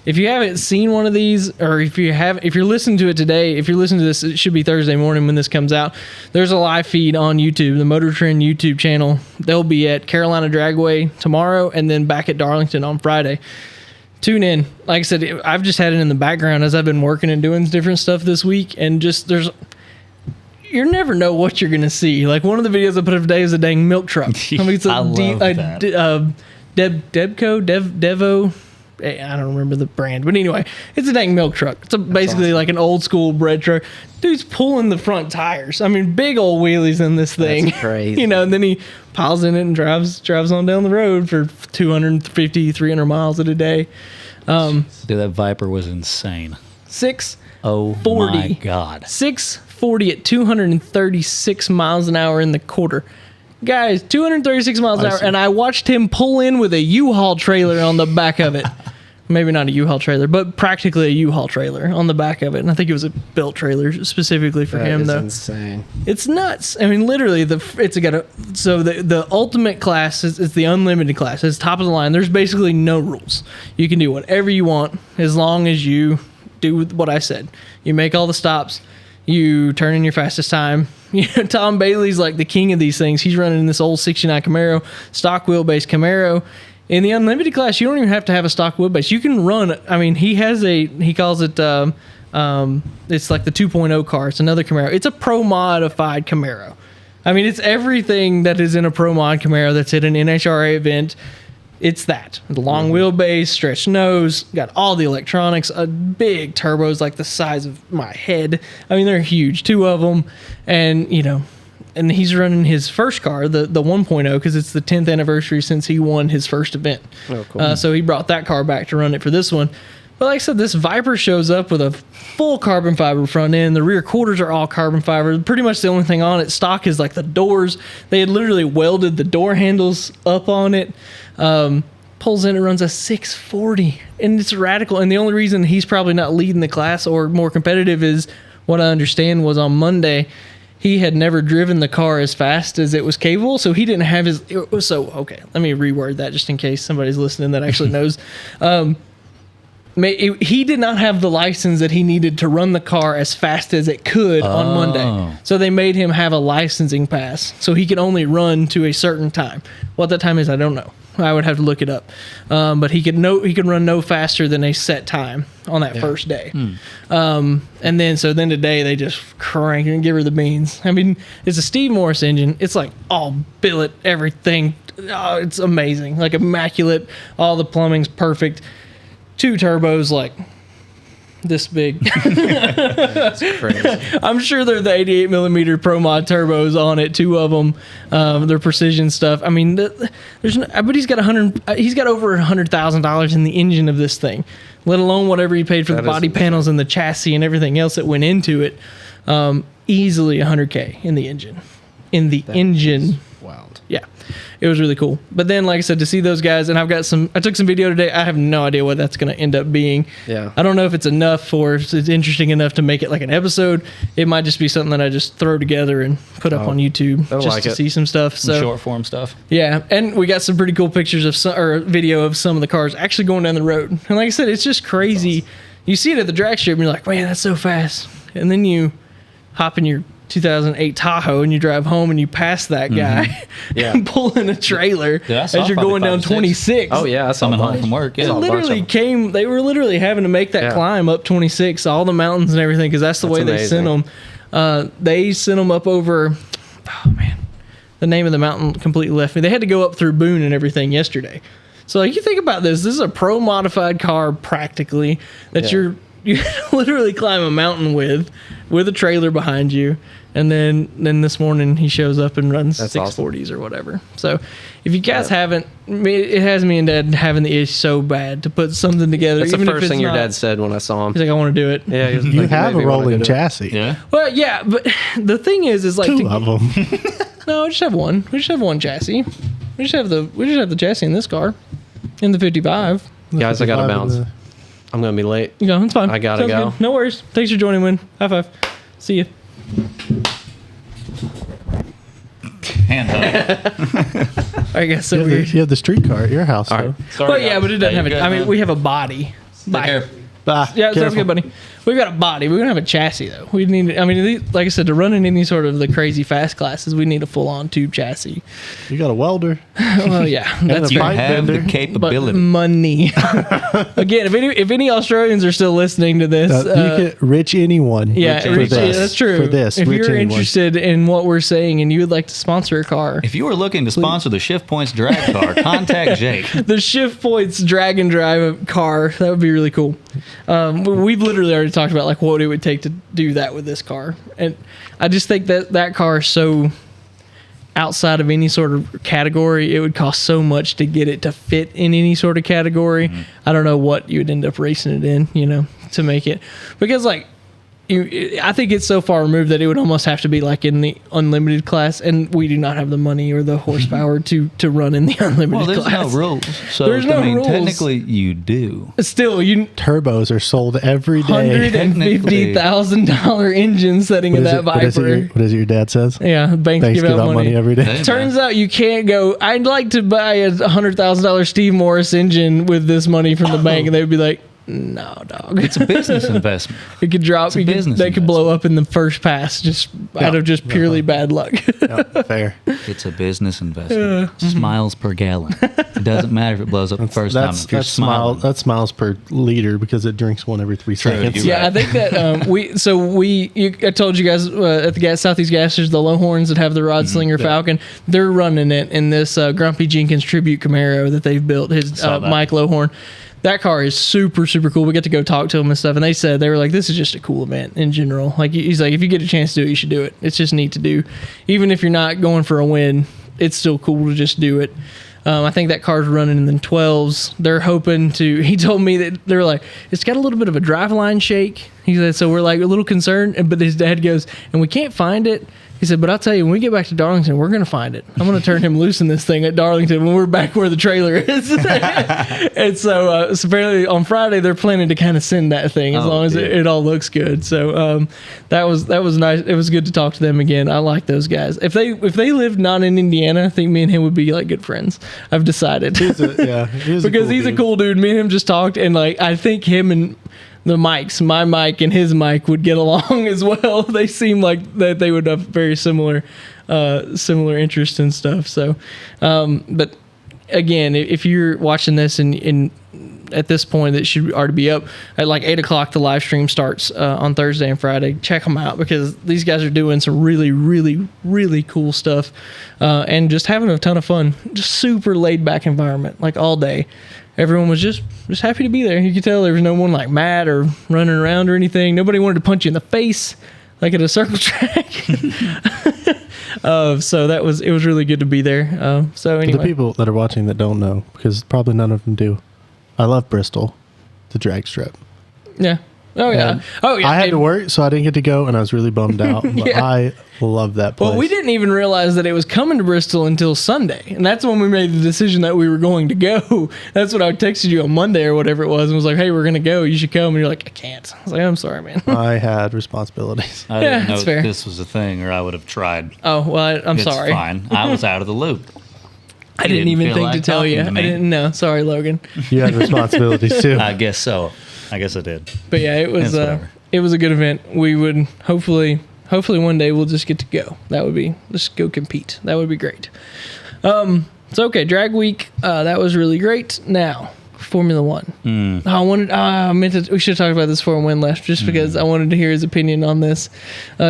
A: if you haven't seen one of these, or if you're listening to it today, if you're listening to this, it should be Thursday morning when this comes out. There's a live feed on YouTube, the Motor Trend YouTube channel. They'll be at Carolina Dragway tomorrow, and then back at Darlington on Friday. Tune in. Like I said, I've just had it in the background as I've been working and doing different stuff this week, and you never know what you're gonna see. Like one of the videos I put up today is a dang milk truck. I mean, it's
B: I love that.
A: Devo. I don't remember the brand, but anyway, it's a dang milk truck. It's basically like an old school bread truck. Dude's pulling the front tires. I mean, big old wheelies in this thing.
C: That's crazy.
A: You know, and then he piles in it and drives on down the road for 250, 300 miles a day.
B: Dude, that Viper was insane.
A: 640.
B: Oh my God.
A: 640 at 236 miles an hour in the quarter. Guys, 236 miles an hour, and I watched him pull in with a U-Haul trailer on the back of it. Maybe not a U-Haul trailer, but practically a U-Haul trailer on the back of it. And I think it was a built trailer specifically for him, though.
C: Insane.
A: It's nuts. I mean, literally, the ultimate class is the unlimited class. It's top of the line. There's basically no rules. You can do whatever you want as long as you do what I said. You make all the stops. You turn in your fastest time. You know, Tom Bailey's like the king of these things. He's running this old 69 Camaro, stock wheelbase Camaro. In the unlimited class, you don't even have to have a stock wheelbase. You can run. I mean, he calls it, it's like the 2.0 car. It's another Camaro. It's a pro modified Camaro. I mean, it's everything that is in a pro mod Camaro that's at an NHRA event. It's that. The long wheelbase, stretched nose, got all the electronics, a big turbos like the size of my head. I mean, they're huge, 2 of them. And, you know, and he's running his first car, the 1.0, because it's the 10th anniversary since he won his first event.
C: Oh, cool.
A: So he brought that car back to run it for this one. But like I said, this Viper shows up with a full carbon fiber front end. The rear quarters are all carbon fiber. Pretty much the only thing on it stock is like the doors. They had literally welded the door handles up on it. Pulls in and runs a 640, and it's radical. And the only reason he's probably not leading the class or more competitive is, what I understand was on Monday, he had never driven the car as fast as it was capable, so he didn't have his. Okay, let me reword that just in case somebody's listening that actually knows. He did not have the license that he needed to run the car as fast as it could on Monday. So they made him have a licensing pass, so he could only run to a certain time. What that time is, I don't know. I would have to look it up. But he could run no faster than a set time on that first day. And then today they just crank and give her the beans. I mean, it's a Steve Morris engine. It's like all billet, everything. oh, it's amazing. Like immaculate. All the plumbing's perfect. 2 turbos like this big.
C: That's crazy.
A: I'm sure they're the 88 millimeter Pro Mod turbos on it. 2 of them. They're precision stuff. I mean, there's no, but he's got over $100,000 in the engine of this thing, let alone whatever he paid for the body panels and the chassis and everything else that went into it. Easily $100K in the engine.
C: Wild.
A: Yeah, it was really cool. But then, like I said, to see those guys, and I took some video today. I have no idea what that's going to end up being.
C: Yeah.
A: I don't know if it's enough or if it's interesting enough to make it like an episode. It might just be something that I just throw together and put up on YouTube just to see some stuff. So
B: short form stuff.
A: Yeah, and we got some pretty cool pictures or video of some of the cars actually going down the road. And like I said, it's just crazy. Awesome. You see it at the drag strip and you're like, man, that's so fast. And then you hop in your 2008 Tahoe and you drive home and you pass that guy pulling a trailer as you're going down 26.
C: Oh yeah, that's
B: coming home from work.
A: Yeah. They were literally having to make that climb up 26, all the mountains and everything, because that's the way they sent them. They sent them up over, oh man, the name of the mountain completely left me. They had to go up through Boone and everything yesterday. So like, you think about this is a pro modified car practically that you literally climb a mountain with a trailer behind you. And then this morning he shows up and runs 640s or whatever. So if you guys haven't, it has me and Dad having the itch so bad to put something together.
C: That's the first thing your dad said when I saw him.
A: He's like, I want to do it.
C: Yeah,
D: you have a rolling chassis.
B: Yeah.
A: Well, yeah, but the thing is like
D: 2 of them.
A: No, we just have one. We just have one chassis. We just have the chassis in this car, in the 55.
C: Guys, I gotta bounce. I'm gonna be late.
A: You know, it's fine.
C: I gotta go.
A: Good. No worries. Thanks for joining, Win. High five. See you. I guess so.
D: You have the streetcar at your house, though.
B: Sorry,
A: But yeah, but it doesn't have a. I mean, we have a body.
B: Bye.
A: Yeah, sounds good, buddy. We've got a body. We don't have a chassis though. We need. I mean, like I said, to run in any sort of the crazy fast classes, we need a full-on tube chassis.
D: You got a welder.
A: Well, yeah, that's
B: You
A: fair.
B: have the
A: But
B: capability.
A: money. Again, if any Australians are still listening to this,
D: you can rich anyone.
A: yeah, that's true.
D: For this,
A: if
D: rich
A: you're
D: anyone.
A: interested in what we're saying and you would like to sponsor a car,
B: If you are looking to sponsor the Shift Points drag car, contact Jake.
A: the Shift Points drag and drive car, that would be really cool. We've literally already talked about like what it would take to do that with this car, and I just think that car is so outside of any sort of category. It would cost so much to get it to fit in any sort of category. I don't know what you would end up racing it in, to make it, because like I think it's so far removed that it would almost have to be like in the unlimited class, and we do not have the money or the horsepower to run in the unlimited class.
B: Well, there's no rules. So,
A: There's no rules.
B: Technically, you do.
A: Still,
D: Turbos are sold every day.
A: $150,000 engine setting of that Viper.
D: What is it your dad says?
A: Yeah, banks give
D: give
A: out money
D: every day.
B: Hey,
A: Turns out you can't go, I'd like to buy a $100,000 Steve Morris engine with this money from the bank, and they would be like, no, dog.
B: It's a business investment.
A: It could drop. They could blow up in the first pass out of just purely bad luck.
D: Fair.
B: It's a business investment. Miles per gallon. It doesn't matter if it blows up the first time. If you're smiling.
D: That's miles per liter because it drinks one every 3 seconds.
A: Yeah, I think that I told you guys at the Southeast Gassers, the Lowhorns that have the Rod Slinger Falcon, they're running it in this Grumpy Jenkins tribute Camaro that they've built. His Mike Lowhorn. That car is super, super cool. We get to go talk to him and stuff. And they were like, this is just a cool event in general. Like, he's like, if you get a chance to do it, you should do it. It's just neat to do. Even if you're not going for a win, it's still cool to just do it. I think that car's running in the 12s. They're hoping to, he told me that they're like, it's got a little bit of a driveline shake. He said, so we're like a little concerned. But his dad goes, and we can't find it. He said, but I'll tell you, when we get back to Darlington, we're going to find it. I'm going to turn him loose in this thing at Darlington when we're back where the trailer is. And so apparently on Friday, they're planning to kind of send that thing as long as it all looks good. So that was nice. It was good to talk to them again. I like those guys. If they lived not in Indiana, I think me and him would be like good friends. I've decided. Because he's a cool dude. Me and him just talked, and like I think him and the mics, my mic and his mic, would get along as well. They seem like that they would have very similar interests and stuff. So, but again, if you're watching this and at this point that should already be up at like 8:00. The live stream starts on Thursday and Friday. Check them out because these guys are doing some really, really, really cool stuff and just having a ton of fun. Just super laid back environment, like all day. Everyone was just happy to be there. You could tell there was no one like mad or running around or anything. Nobody wanted to punch you in the face like at a circle track. So it was really good to be there. So anyway,
D: For the people that are watching that don't know, because probably none of them do, I love Bristol, the drag strip.
A: yeah. Oh yeah.
D: And
A: Oh yeah.
D: I had to work, so I didn't get to go, and I was really bummed out. But
A: Yeah.
D: I love that place.
A: Well, we didn't even realize that it was coming to Bristol until Sunday, and that's when we made the decision that we were going to go. That's what I texted you on Monday or whatever it was, and was like, "Hey, we're gonna go. You should come." And you're like, "I can't." I was like, "I'm sorry, man."
D: I had responsibilities.
B: I
A: Yeah,
B: didn't know
A: that's fair.
B: this was a thing, or I would have tried.
A: Oh well, I'm
B: It's
A: sorry.
B: fine. I was out of the loop.
A: I didn't even
B: feel
A: think
B: like
A: to tell
B: talking
A: you.
B: to
A: I
B: me.
A: didn't know. Sorry, Logan.
D: You had responsibilities too.
B: I guess so. I guess I did.
A: But yeah, it was
B: It's whatever.
A: it was a good event. We would hopefully one day we'll just get to go. That would be just go compete. That would be great. So okay, drag week. That was really great. Now Formula One. We should have talked about this before Win left, just because I wanted to hear his opinion on this.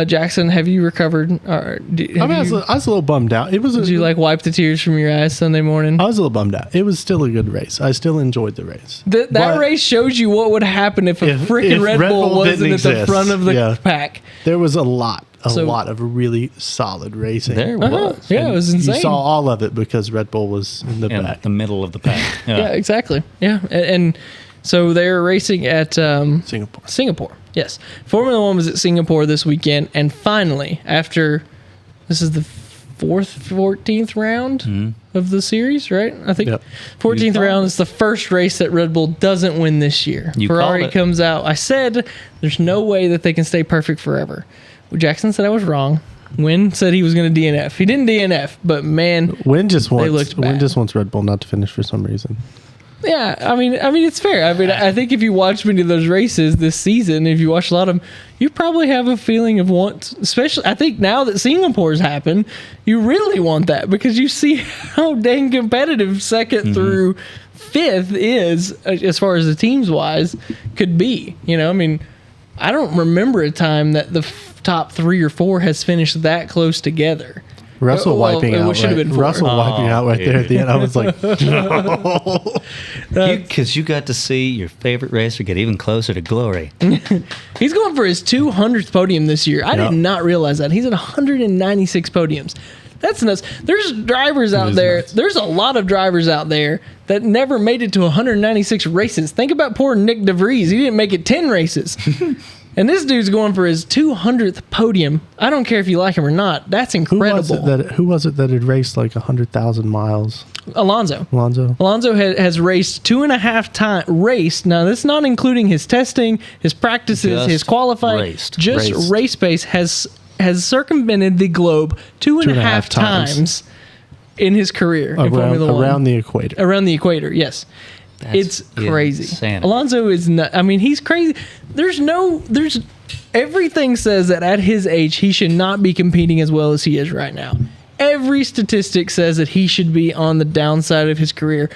A: Jackson, have you recovered? Or
D: I was a little bummed out.
A: did you like wipe the tears from your eyes Sunday morning?
D: I was a little bummed out. It was still a good race. I still enjoyed the race.
A: That
D: But
A: race shows you what would happen if a
D: if
A: freaking Red Bull wasn't
D: didn't
A: at the
D: exist.
A: front of the
D: Yeah.
A: pack.
D: There was a lot
A: So-
D: of really solid racing.
B: There was.
A: Yeah, it was insane.
D: You saw all of it because Red Bull was in the
B: In
D: back.
B: the middle of the pack.
A: Yeah, exactly. Yeah, and so they're racing at
D: Singapore.
A: Singapore. Yes, Formula One was at Singapore this weekend, and finally, after this is the 14th round of the series, right? I think
D: Yep.
A: 14th round is the first race that Red Bull doesn't win this year.
B: You
A: Ferrari
B: called it.
A: comes out. I said there's no way that they can stay perfect forever. Well, Jackson said I was wrong. Wynn said he was going to DNF. He didn't DNF, but man,
D: Wynn just
A: looked
D: wants Red Bull not to finish for some reason.
A: yeah, I mean, it's fair. I mean, I think if you watch many of those races this season, if you watch a lot of them, you probably have a feeling of want. Especially, I think now that Singapore's happened, you really want that because you see how dang competitive 2nd through 5th is, as far as the teams wise, could be. You know, I mean, I don't remember a time that the top 3 or 4 has finished that close together.
D: Russell
A: Well,
D: wiping
A: it
D: out.
A: should have
D: Right,
A: been 4.
D: Russell wiping out right there at the end. I was like,
B: Because you got to see your favorite racer get even closer to glory.
A: He's going for his 200th podium this year. I did not realize that. He's at 196 podiums. That's nuts. There's drivers out
D: is
A: there.
D: nuts.
A: There's a lot of drivers out there that never made it to 196 races. Think about poor Nick DeVries. He didn't make it 10 races. And this dude's going for his 200th podium. I don't care if you like him or not. That's incredible.
D: who was it that had raced like 100,000 miles?
A: Alonso.
D: Alonso?
A: Has raced 2.5 times. Raced. Now, that's not including his testing, his practices,
B: Just
A: his qualifying.
B: raced.
A: Just
D: Raced.
A: race pace has circumvented the globe 2.5 times in his career in Formula One.
D: Around the equator.
A: Around the equator, yes.
B: That's
A: It's crazy.
B: insanity.
A: Alonso is not. I mean, he's crazy. There's everything says that at his age he should not be competing as well as he is right now. Every statistic says that he should be on the downside of his career,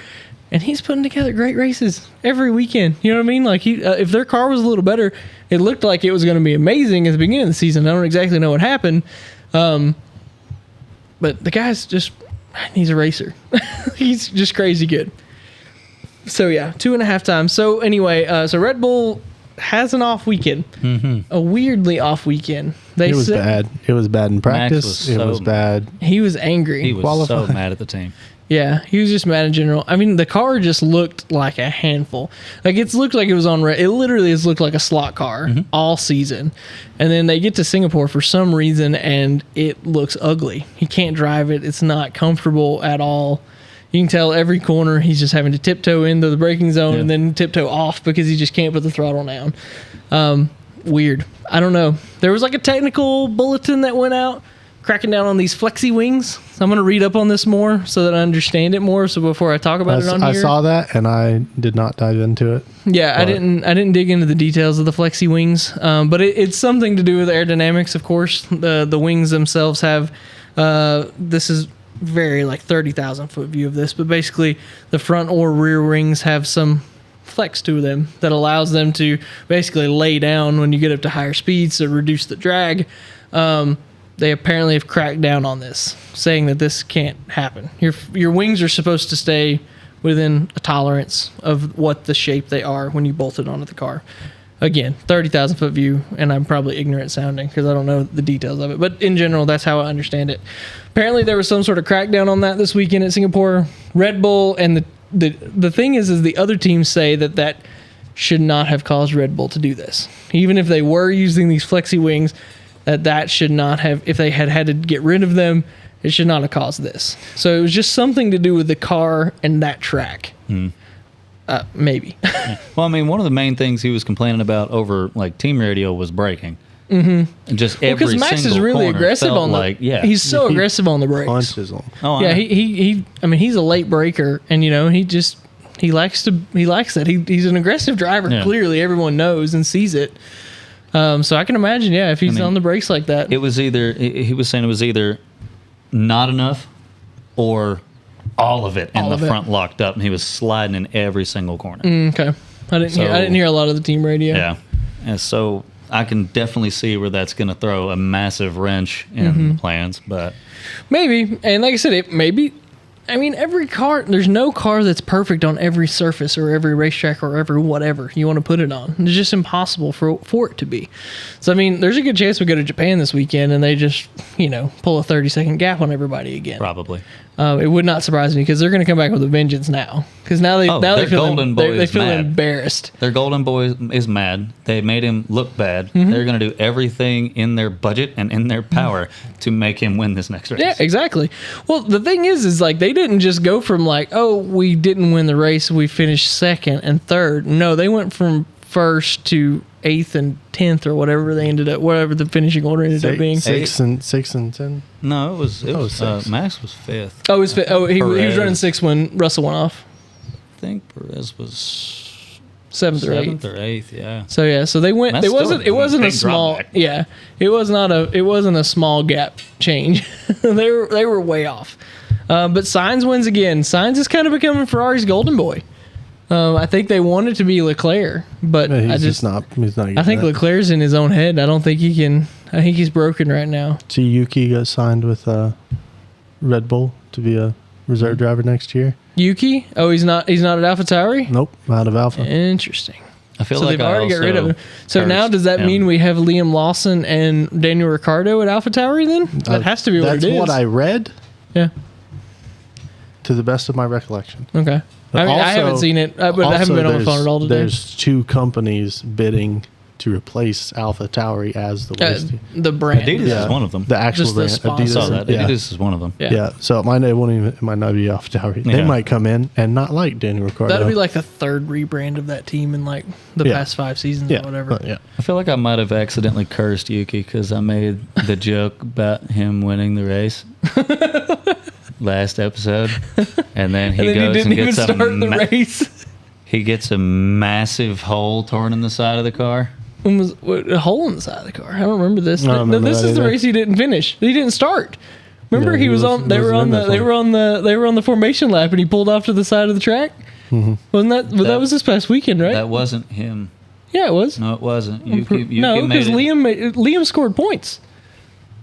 A: and he's putting together great races every weekend. You know what I mean? Like he, if their car was a little better, it looked like it was going to be amazing at the beginning of the season. I don't exactly know what happened, but the guy's he's a racer. He's just crazy good. So yeah, 2.5 times. So anyway, so Red Bull has an off weekend, a weirdly off weekend.
D: It was bad. It was bad in practice. It was bad.
A: He was angry.
B: He was
D: Qualified.
B: so mad at the team.
A: Yeah, he was just mad in general. I mean, the car just looked like a handful. Like it looked like it was on. It literally has looked like a slot car all season, and then they get to Singapore for some reason, and it looks ugly. He can't drive it. It's not comfortable at all. You can tell every corner he's just having to tiptoe into the braking zone and then tiptoe off because he just can't put the throttle down. Weird. I don't know. There was like a technical bulletin that went out cracking down on these flexi wings. So I'm going to read up on this more so that I understand it more. So before I talk about it on here.
D: I saw that and I did not dive into it.
A: Yeah, I didn't dig into the details of the flexi wings, but it's something to do with aerodynamics, of course. The wings themselves have this is very like 30,000 foot view of this, but basically the front or rear wings have some flex to them that allows them to basically lay down when you get up to higher speeds to reduce the drag. They apparently have cracked down on this, saying that this can't happen. Your wings are supposed to stay within a tolerance of what the shape they are when you bolt it onto the car. Again, 30,000 foot view, and I'm probably ignorant sounding because I don't know the details of it. But in general, that's how I understand it. Apparently, there was some sort of crackdown on that this weekend at Singapore. Red Bull and the thing is the other teams say that should not have caused Red Bull to do this. Even if they were using these flexi wings, that should not have, if they had to get rid of them, it should not have caused this. So it was just something to do with the car and that track. Maybe.
B: Well, I mean, one of the main things he was complaining about over like team radio was braking. And just every single
A: Max is really
B: corner
A: aggressive
B: felt
A: on the.
B: like, yeah,
A: he's so aggressive on the brakes.
D: Punches them.
B: Oh,
A: Yeah,
B: I know.
A: he. I mean, he's a late breaker, and he likes that. He's an aggressive driver.
B: Yeah.
A: Clearly, everyone knows and sees it. So I can imagine, if he's on the brakes like that.
B: It was either he was saying it was either not enough or all of it in
A: All
B: the
A: of it.
B: front locked up, and he was sliding in every single corner.
A: Okay, I didn't hear a lot of the team radio.
B: Yeah, and so I can definitely see where that's going to throw a massive wrench in the plans. But
A: Maybe, and like I said, I mean, every car, there's no car that's perfect on every surface or every racetrack or every whatever you want to put it on. It's just impossible for it to be. So, I mean, there's a good chance we go to Japan this weekend and they just, pull a 30-second gap on everybody again.
B: probably.
A: It would not surprise me because they're going to come back with a vengeance now. Because now they
B: their
A: feel,
B: golden boy
A: they
B: is
A: feel
B: mad.
A: embarrassed.
B: Their golden boy is mad. They made him look bad.
A: Mm-hmm.
B: They're going to do everything in their budget and in their power to make him win this next race.
A: Yeah, exactly. Well, the thing is like they didn't just go from like, oh, we didn't win the race, we finished second and third. No, they went from first to 8th and 10th or whatever they ended up, whatever the finishing order ended up being.
D: Six and 10.
B: No, it was
D: six.
B: Max was fifth.
A: Oh, he was
B: Perez.
A: running 6th when Russell went off.
B: I think Perez was
A: 7th or 8th.
B: 7th or 8th, yeah.
A: So they went.
B: That's
A: It wasn't
B: still a
A: a
B: big
A: small.
B: drawback.
A: Yeah, it wasn't a small gap change. they were way off. But Sainz wins again. Sainz is kind of becoming Ferrari's golden boy. I think they want it to be Leclerc, but
D: He's not. He's not.
A: I think Leclerc's in his own head. I don't think he can. I think he's broken right now.
D: See, Yuki got signed with Red Bull to be a reserve driver next year.
A: Yuki? Oh, he's not at AlphaTauri?
D: Nope, out of Alpha.
A: Interesting.
B: I feel
A: So
B: like
A: they've
B: I
A: already got rid of
B: also
A: him. So now
B: cursed
A: does that
B: him.
A: mean we have Liam Lawson and Daniel Ricciardo at AlphaTauri then? That has to be what it is.
D: That's what I read,
A: Yeah.
D: to the best of my recollection.
A: Okay. I mean, I haven't
D: Also-
A: seen it, but I haven't been on the phone at all today.
D: There's two companies bidding to replace Alpha Tauri as the race team.
A: The brand.
B: Adidas
D: Yeah.
B: is one of them.
D: The actual
A: Just the
D: brand.
A: sponsor.
B: I saw that.
D: Yeah.
B: Adidas is one of them.
A: Yeah.
D: Yeah, so it might not be Alpha Tauri. They
B: Yeah.
D: might come in and not like Daniel Ricciardo.
A: That'll be like the third rebrand of that team in like the
D: Yeah.
A: past 5 seasons
D: yeah,
A: or whatever.
D: yeah.
B: I feel like I might have accidentally cursed Yuki because I made the joke about him winning the race last episode, and then he
A: And then he
B: goes
A: didn't
B: and
A: even
B: gets
A: start the race.
B: he gets a massive hole torn in the side of the car.
A: When was a hole in the side of the car? I don't remember this.
D: I don't remember
A: This
D: that
A: is the
D: either.
A: race he didn't finish. He didn't start. Remember
D: No,
A: he was on. They were
D: wasn't
A: on
D: in
A: the.
D: that
A: They
D: one.
A: were on the. They were on the formation lap, and he pulled off to the side of the track. Wasn't that? But that was this past weekend, right?
B: That wasn't him.
A: Yeah, it was.
B: No, it wasn't. Yuki
A: No,
B: made
A: because
B: it.
A: Liam scored points.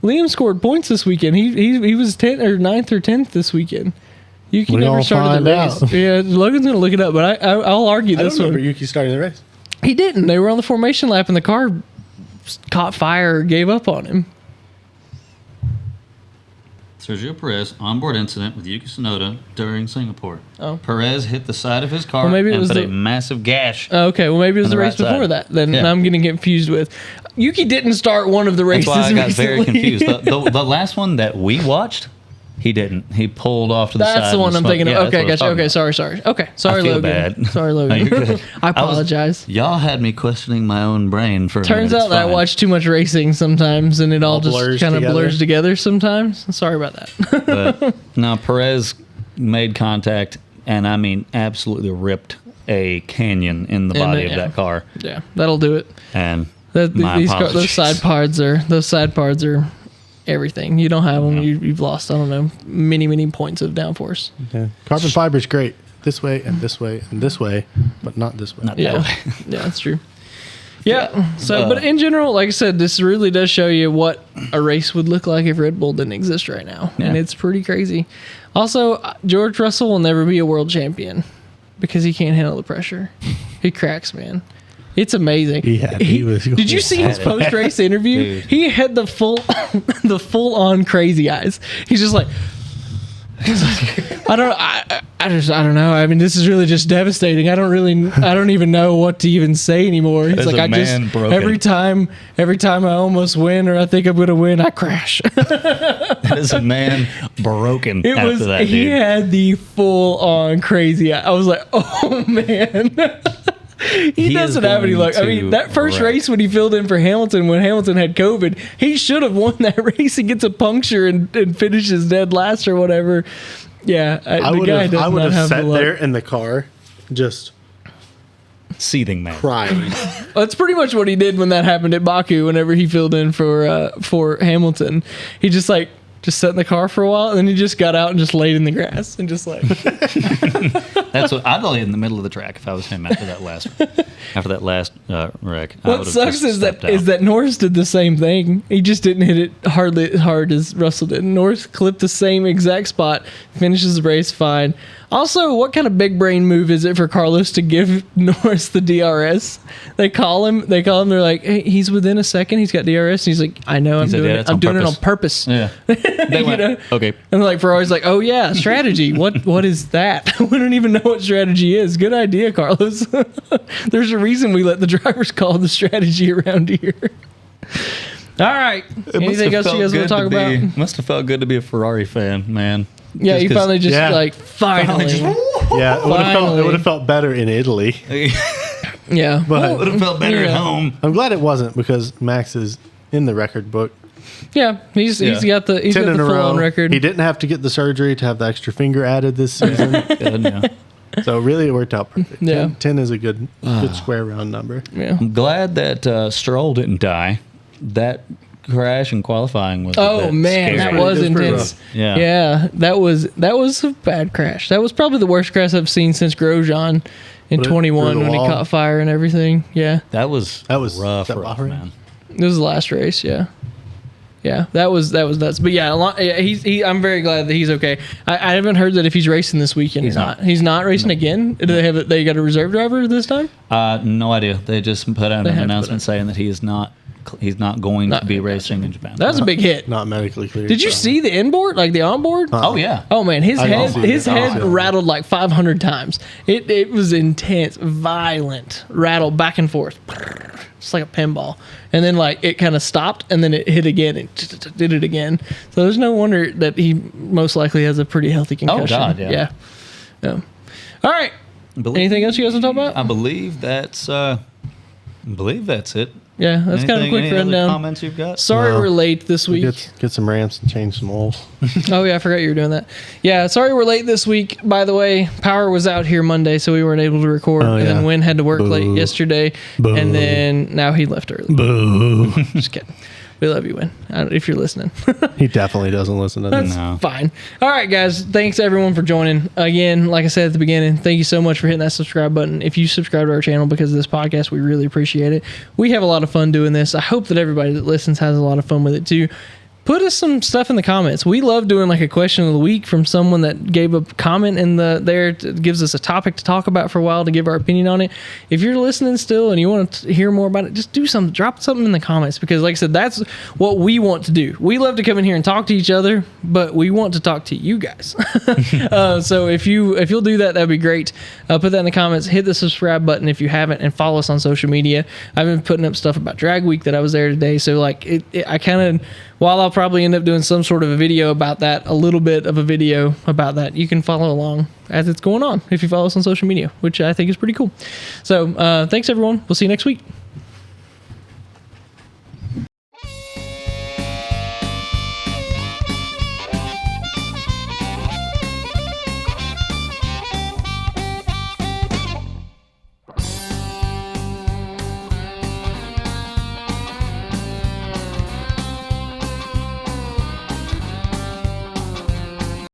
A: Liam scored points this weekend. He was 10th or 9th or 10th this weekend. Yuki
D: We
A: never
D: all
A: started the
D: find
A: race.
D: out.
A: Yeah, Logan's gonna look it up, but I'll argue
D: I
A: this
D: don't remember
A: one.
D: Yuki starting the race.
A: He didn't. They were on the formation lap, and the car caught fire, gave up on him.
B: Sergio Perez onboard incident with Yuki Tsunoda during Singapore.
A: Oh.
B: Perez hit the side of his car
A: Well, maybe it
B: and
A: was
B: put
A: the-
B: a massive gash.
A: Okay, well maybe it was
B: On
A: the
B: the
A: race
B: right
A: before
B: side.
A: that. Then
B: Yeah.
A: I'm getting confused with. Yuki didn't start one of the races.
B: That's why I got very
A: recently.
B: confused. The last one that we watched, he didn't. He pulled off to the side.
A: That's the
B: and
A: one I'm
B: smoked.
A: thinking
B: Yeah,
A: of.
B: that's
A: Okay,
B: what I was
A: gotcha.
B: talking
A: Okay,
B: about.
A: sorry. Okay, sorry,
B: I feel
A: Logan.
B: bad.
A: Sorry,
B: No,
A: Logan.
B: you're good.
A: I apologize.
B: Y'all had me questioning my own brain for a
A: Turns
B: minute.
A: out
B: It's
A: that I
B: fine.
A: watch too much racing sometimes, and it all just
D: blurs
A: kind of
D: together.
A: blurs together sometimes. Sorry about that.
B: But now Perez made contact, and I mean absolutely ripped a canyon in the body of
A: yeah.
B: that car.
A: Yeah, that'll do it.
B: And
A: Those
B: apologies.
A: side parts are everything. You don't have them, you've lost, I don't know, many points of downforce.
D: Yeah. Carbon fiber is great. This way and this way and this way. but not this way.
B: Not
A: Yeah,
B: that way.
A: yeah, that's true. Yeah. So, but in general, like I said, this really does show you what a race would look like if Red Bull didn't exist right now, and it's pretty crazy. Also, George Russell will never be a world champion because he can't handle the pressure. He cracks, man. It's amazing. Did you see his post-race interview?
B: Dude.
A: He had the full-on crazy eyes. He's just like, I don't know. I mean, this is really just devastating. I don't even know what to even say anymore. He's like, every time I almost win or I think I'm gonna win, I crash.
B: That is a man broken after that, dude.
A: He had the full-on crazy eye. I was like, oh man. He doesn't have any luck. I mean, that first race when he filled in for Hamilton, when Hamilton had COVID, he should have won that race. He gets a puncture and finishes dead last or whatever. Yeah,
D: I would have sat there in the car, just
B: seething, man,
D: crying.
A: That's pretty much what he did when that happened at Baku. Whenever he filled in for Hamilton, he just sat in the car for a while, and then he just got out and just laid in the grass and just like.
B: That's what I'd lay in the middle of the track if I was him after that last wreck.
A: What sucks is that Norris did the same thing. He just didn't hit it hardly as hard as Russell did. Norris clipped the same exact spot, finishes the race fine. Also, what kind of big brain move is it for Carlos to give Norris the DRS? They call him. They're like, hey, he's within a second. He's got DRS. And he's like, I know. I'm doing it on purpose.
B: Yeah. They went, okay.
A: And like Ferrari's like, oh yeah, strategy. What is that? We don't even know what strategy is. Good idea, Carlos. There's a reason we let the drivers call the strategy around here. All right. Anything else you guys want to talk about?
B: Must have felt good to be a Ferrari fan, man.
A: Yeah, you finally finally.
D: Yeah, it would have felt better in Italy.
A: Yeah,
B: but it would have felt better at home.
D: I'm glad it wasn't because Max is in the record book.
A: Yeah, he's got the
D: 10 in a
A: full
D: row.
A: on record.
D: He didn't have to get the surgery to have the extra finger added this season. So really, it worked out perfect.
A: Yeah,
D: 10 is a good square round number.
A: Yeah,
B: I'm glad that Stroll didn't die. That crash in qualifying was
A: man, that was intense. Yeah, that was a bad crash. That was probably the worst crash I've seen since Grosjean in 21 when he caught fire and everything. Yeah,
B: that was rough, man.
A: It was the last race. Yeah, that was nuts. But yeah, I'm very glad that he's okay. I haven't heard that if he's racing this weekend. He's not racing again. Do they got a reserve driver this time?
B: No idea. They just put out an announcement saying that he's not going to be racing in Japan.
A: That was a big hit.
D: Not medically clear.
A: Did you see the inboard, like the onboard?
B: Oh yeah.
A: Oh man, his head rattled like 500 times. It was intense, violent rattle back and forth. It's like a pinball, and then like it kind of stopped, and then it hit again and did it again. So there's no wonder that he most likely has a pretty healthy concussion.
B: Oh God, yeah.
A: All right. Anything else you guys want to talk about?
B: I believe that's it.
A: Yeah, that's kind of a quick rundown.
B: Comments you've got?
A: Sorry we're late this week.
D: Get some ramps and change some oils.
A: Oh yeah, I forgot you were doing that. Yeah, sorry we're late this week. By the way, power was out here Monday, so we weren't able to record. And then Wynn had to work late yesterday, and then now he left early.
D: Boo.
A: Just kidding. We love you, Wynn, if you're listening.
D: He definitely doesn't listen to this.
A: That's fine. All right, guys. Thanks, everyone, for joining. Again, like I said at the beginning, thank you so much for hitting that subscribe button. If you subscribe to our channel because of this podcast, we really appreciate it. We have a lot of fun doing this. I hope that everybody that listens has a lot of fun with it, too. Put us some stuff in the comments. We love doing like a question of the week from someone that gave a comment in there. It gives us a topic to talk about for a while to give our opinion on it. If you're listening still and you want to hear more about it, just do something. Drop something in the comments because, like I said, that's what we want to do. We love to come in here and talk to each other, but we want to talk to you guys. So if you'll do that, that'd be great. Put that in the comments. Hit the subscribe button if you haven't, and follow us on social media. I've been putting up stuff about Drag Week that I was there today. So like I kind of. While I'll probably end up doing some sort of a video about that, a little bit of a video about that, you can follow along as it's going on if you follow us on social media, which I think is pretty cool. So thanks, everyone. We'll see you next week.